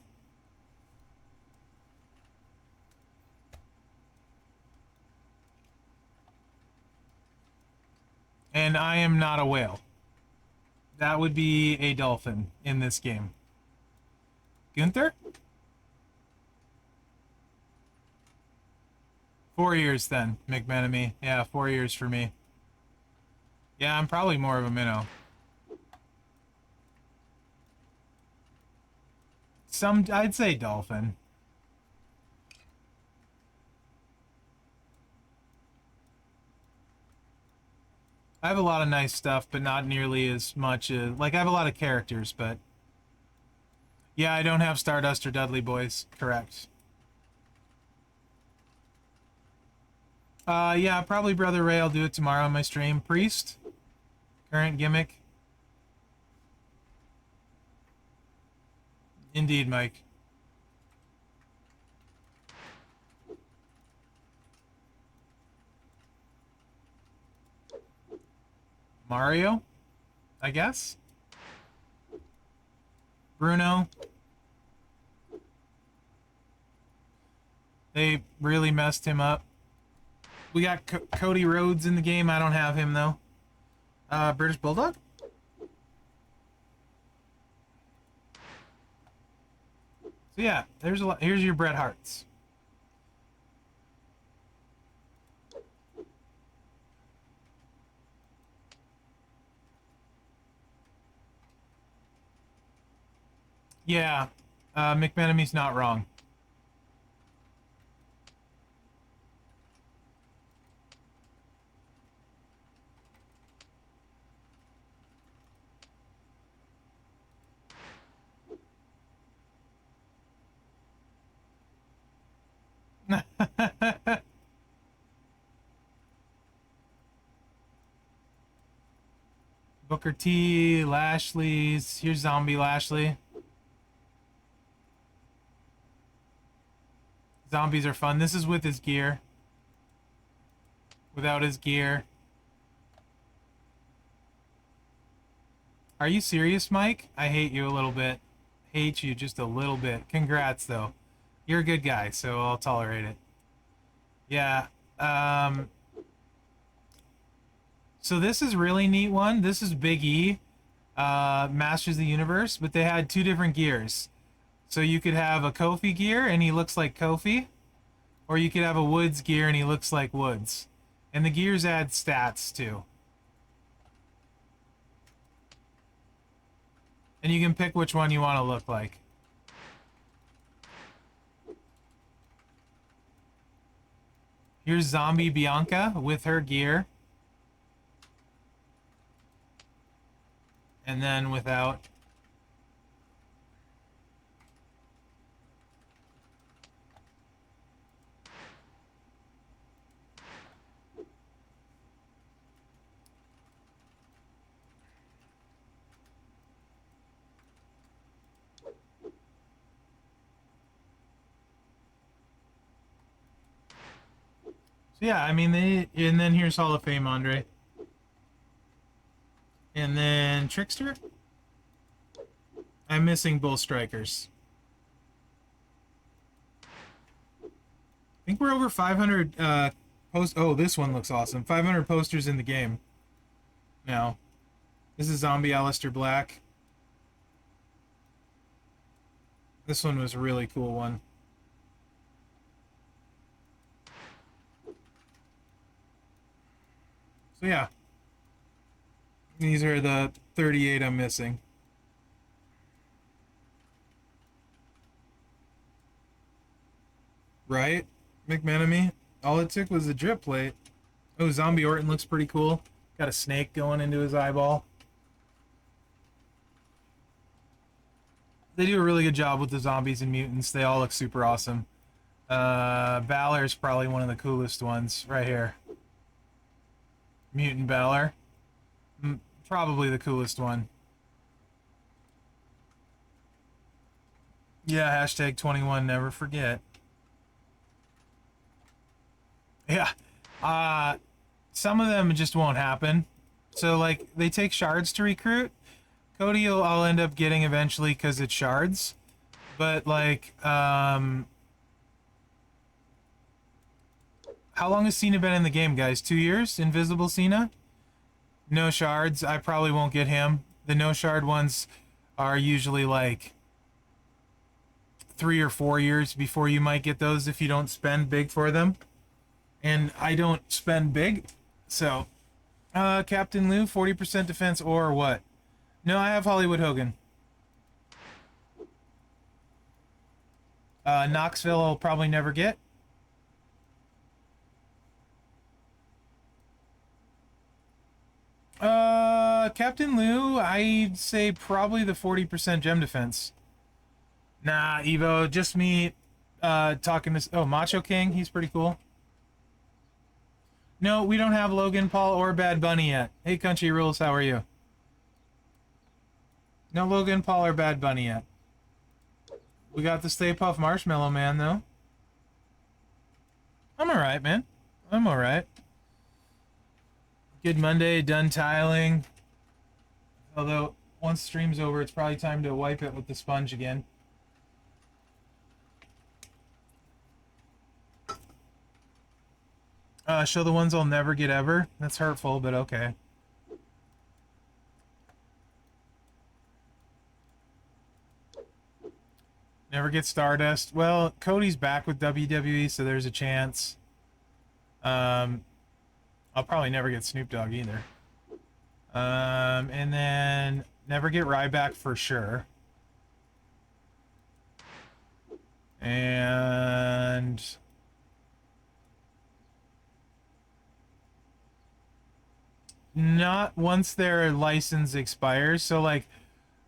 And I am not a whale. That would be a dolphin in this game. Gunther? 4 years then, McMenemy. Yeah, 4 years for me. Yeah, I'm probably more of a minnow. I'd say dolphin. I have a lot of nice stuff, but not nearly as much as... Like, I have a lot of characters, but... Yeah, I don't have Stardust or Dudley Boys. Correct. Yeah, probably Brother Ray. I'll do it tomorrow on my stream. Priest. Current gimmick. Indeed, Mike. Mario, I guess. Bruno. They really messed him up. We got Cody Rhodes in the game. I don't have him, though. British Bulldog? So yeah, there's a lot. Here's your Bret Harts. Yeah, McMenemy's not wrong. Booker T, Lashley's. Here's Zombie Lashley. Zombies are fun. This is with his gear. Without his gear. Are you serious, Mike? I hate you a little bit. Hate you just a little bit. Congrats, though. You're a good guy, so I'll tolerate it. Yeah. So this is really neat one. This is Big E. Masters of the Universe, but they had 2 different gears. So you could have a Kofi gear and he looks like Kofi, or you could have a Woods gear and he looks like Woods. And the gears add stats too. And you can pick which one you want to look like. Here's Zombie Bianca with her gear. And then without. So yeah, I mean, and then here's Hall of Fame Andre. And then Trickster. I'm missing Bull Strikers. I think we're over 500 post. Oh, this one looks awesome. 500 posters in the game. Now, this is Zombie Aleister Black. This one was a really cool one. So yeah. These are the 38 I'm missing. Right? McMenemy? All it took was a drip plate. Oh, Zombie Orton looks pretty cool. Got a snake going into his eyeball. They do a really good job with the zombies and mutants. They all look super awesome. Balor's probably one of the coolest ones right here. Mutant Balor. Probably the coolest one. Yeah, hashtag 21, never forget. Yeah. Some of them just won't happen. So, like, they take shards to recruit. Cody I'll end up getting eventually because it's shards. But, like, how long has Cena been in the game, guys? 2 years? Invisible Cena? No shards. I probably won't get him. The no shard ones are usually, like, 3 or 4 years before you might get those if you don't spend big for them. And I don't spend big. So, Captain Lou, 40% defense or what? No, I have Hollywood Hogan. Knoxville I'll probably never get. Captain Lou, I'd say probably the 40% gem defense. Nah, Evo, just me talking to... Oh, Macho King, he's pretty cool. No, we don't have Logan Paul or Bad Bunny yet. Hey, Country Rules, how are you? No Logan Paul or Bad Bunny yet. We got the Stay Puft Marshmallow Man, though. I'm alright, man. I'm alright. Good Monday, done tiling. Although, once stream's over, it's probably time to wipe it with the sponge again. Show the ones I'll never get ever. That's hurtful, but okay. Never get Stardust. Well, Cody's back with WWE, so there's a chance. I'll probably never get Snoop Dogg either. And then never get Ryback for sure. And not once their license expires. So like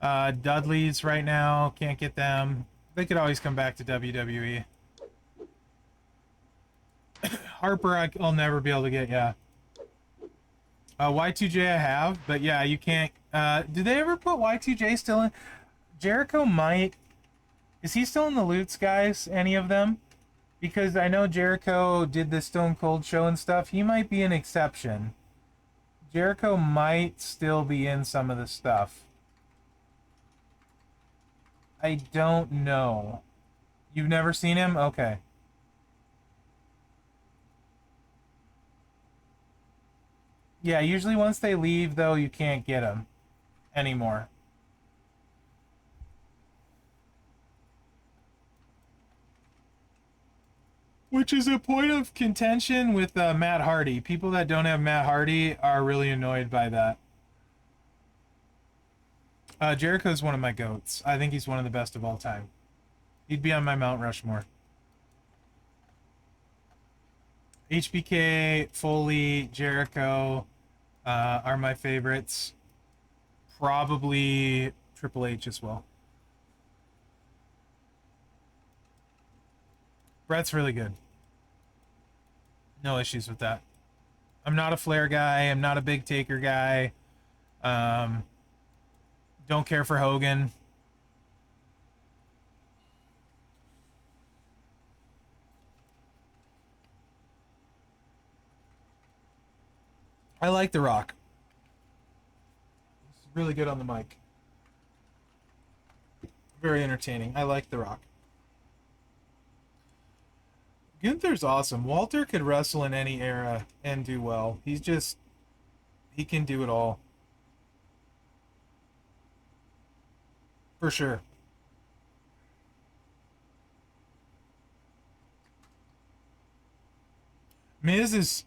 Dudley's right now, can't get them. They could always come back to WWE. Harper I'll never be able to get, yeah. Y2J I have, but yeah, you can't... did they ever put Y2J still in? Jericho might... Is he still in the loots, guys? Any of them? Because I know Jericho did the Stone Cold show and stuff. He might be an exception. Jericho might still be in some of the stuff. I don't know. You've never seen him? Okay. Yeah, usually once they leave, though, you can't get them. anymore. Which is a point of contention with Matt Hardy. People that don't have Matt Hardy are really annoyed by that. Jericho's one of my goats. I think he's one of the best of all time. He'd be on my Mount Rushmore. HBK, Foley, Jericho are my favorites. Probably Triple H as well. Brett's really good. No issues with that. I'm not a Flair guy. I'm not a big Taker guy. Don't care for Hogan. I like The Rock. He's really good on the mic. Very entertaining. I like The Rock. Gunther's awesome. Walter could wrestle in any era and do well. He can do it all. For sure. Miz is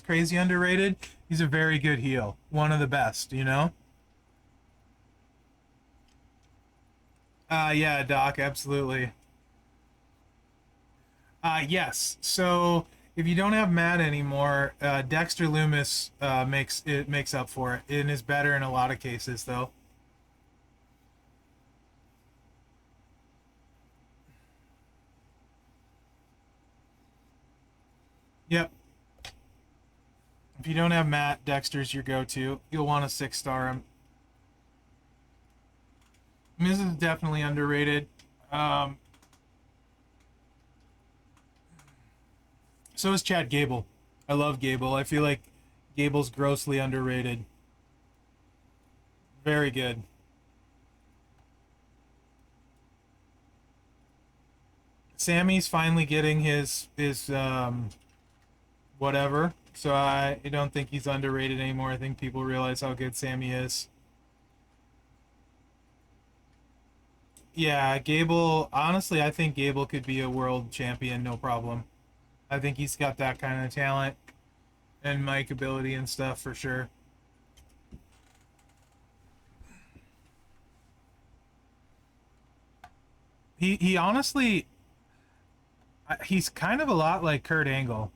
crazy underrated. He's a very good heel. One of the best, you know? Yeah, Doc, absolutely. Yes. So if you don't have Matt anymore, Dexter Loomis makes up for it. It is better in a lot of cases, though. Yep. If you don't have Matt, Dexter's your go-to. You'll want to 6-star him. Miz is definitely underrated. So is Chad Gable. I love Gable. I feel like Gable's grossly underrated. Very good. Sammy's finally getting his whatever. So I don't think he's underrated anymore. I think people realize how good Sammy is. Yeah, Gable, honestly, I think Gable could be a world champion, no problem. I think he's got that kind of talent and mic ability and stuff for sure. He honestly, he's kind of a lot like Kurt Angle.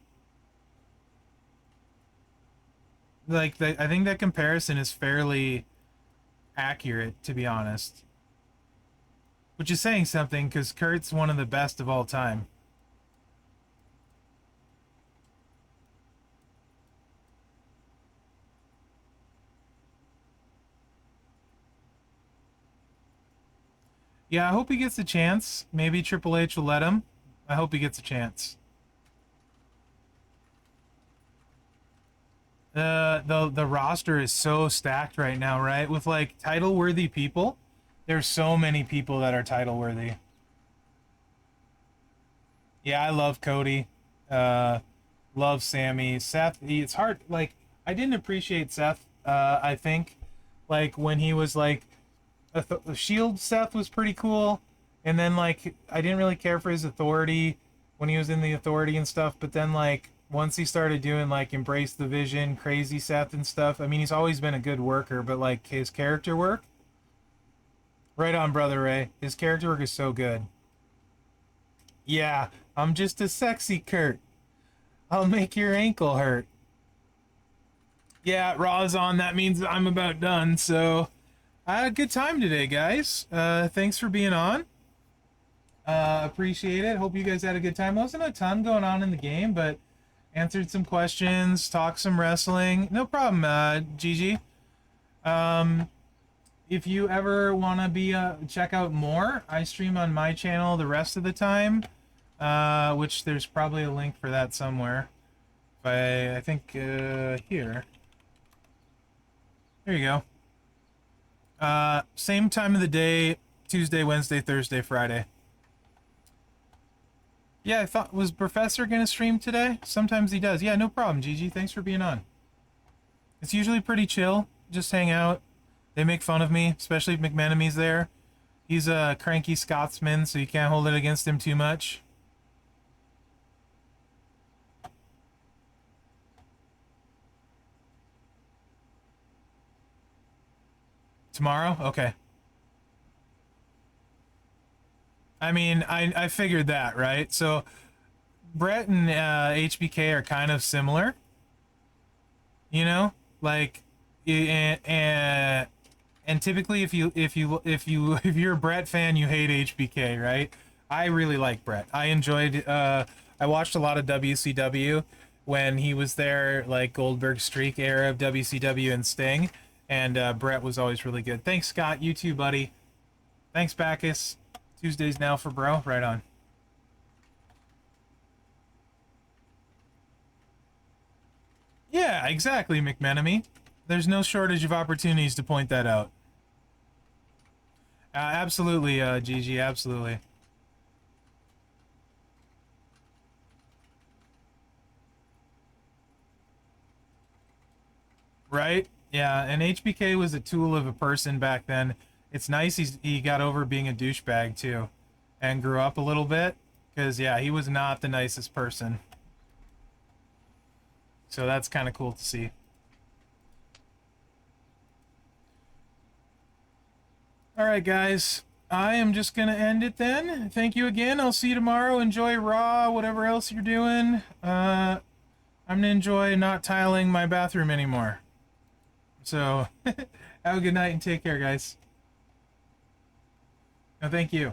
Like, I think that comparison is fairly accurate, to be honest. Which is saying something, because Kurt's one of the best of all time. Yeah, I hope he gets a chance. Maybe Triple H will let him. I hope he gets a chance. The roster is so stacked right now, right? With like title worthy people. There's so many people that are title worthy. Yeah, I love Cody. Love Sammy. Seth, it's hard. Like, I didn't appreciate Seth, I think. Like, when he was like, Shield Seth was pretty cool. And then, like, I didn't really care for his authority when he was in the authority and stuff. But then, like, once he started doing, like, Embrace the Vision, Crazy Seth and stuff, I mean, he's always been a good worker, but, like, his character work, right on, Brother Ray. His character work is so good. Yeah, I'm just a sexy Kurt. I'll make your ankle hurt. Yeah, Raw's on. That means I'm about done. So, good time today, guys. Thanks for being on. Appreciate it. Hope you guys had a good time. Wasn't a ton going on in the game, but answered some questions, talked some wrestling. No problem, Gigi. If you ever want to check out more, I stream on my channel the rest of the time, which there's probably a link for that somewhere. I think here. There you go. Same time of the day, Tuesday, Wednesday, Thursday, Friday. Yeah, I thought, was Professor going to stream today? Sometimes he does. Yeah, no problem, Gigi. Thanks for being on. It's usually pretty chill. Just hang out. They make fun of me, especially if McMenemy's there. He's a cranky Scotsman, so you can't hold it against him too much. Tomorrow? Okay. I mean, I figured that, right? So, Brett and HBK are kind of similar. You know? Like, and typically if you're a Brett fan, you hate HBK, right? I really like Brett. I enjoyed I watched a lot of WCW when he was there, like Goldberg streak era of WCW and Sting, and Brett was always really good. Thanks, Scott. You too, buddy. Thanks, Bacchus. Tuesdays now for bro. Right on. Yeah, exactly, McMenemy. There's no shortage of opportunities to point that out. Absolutely, Gigi, absolutely. Right? Yeah, and HBK was a tool of a person back then. It's nice he got over being a douchebag, too. And grew up a little bit. Because, yeah, he was not the nicest person. So that's kind of cool to see. Alright, guys. I am just going to end it then. Thank you again. I'll see you tomorrow. Enjoy Raw, whatever else you're doing. I'm going to enjoy not tiling my bathroom anymore. So, have a good night and take care, guys. No, thank you.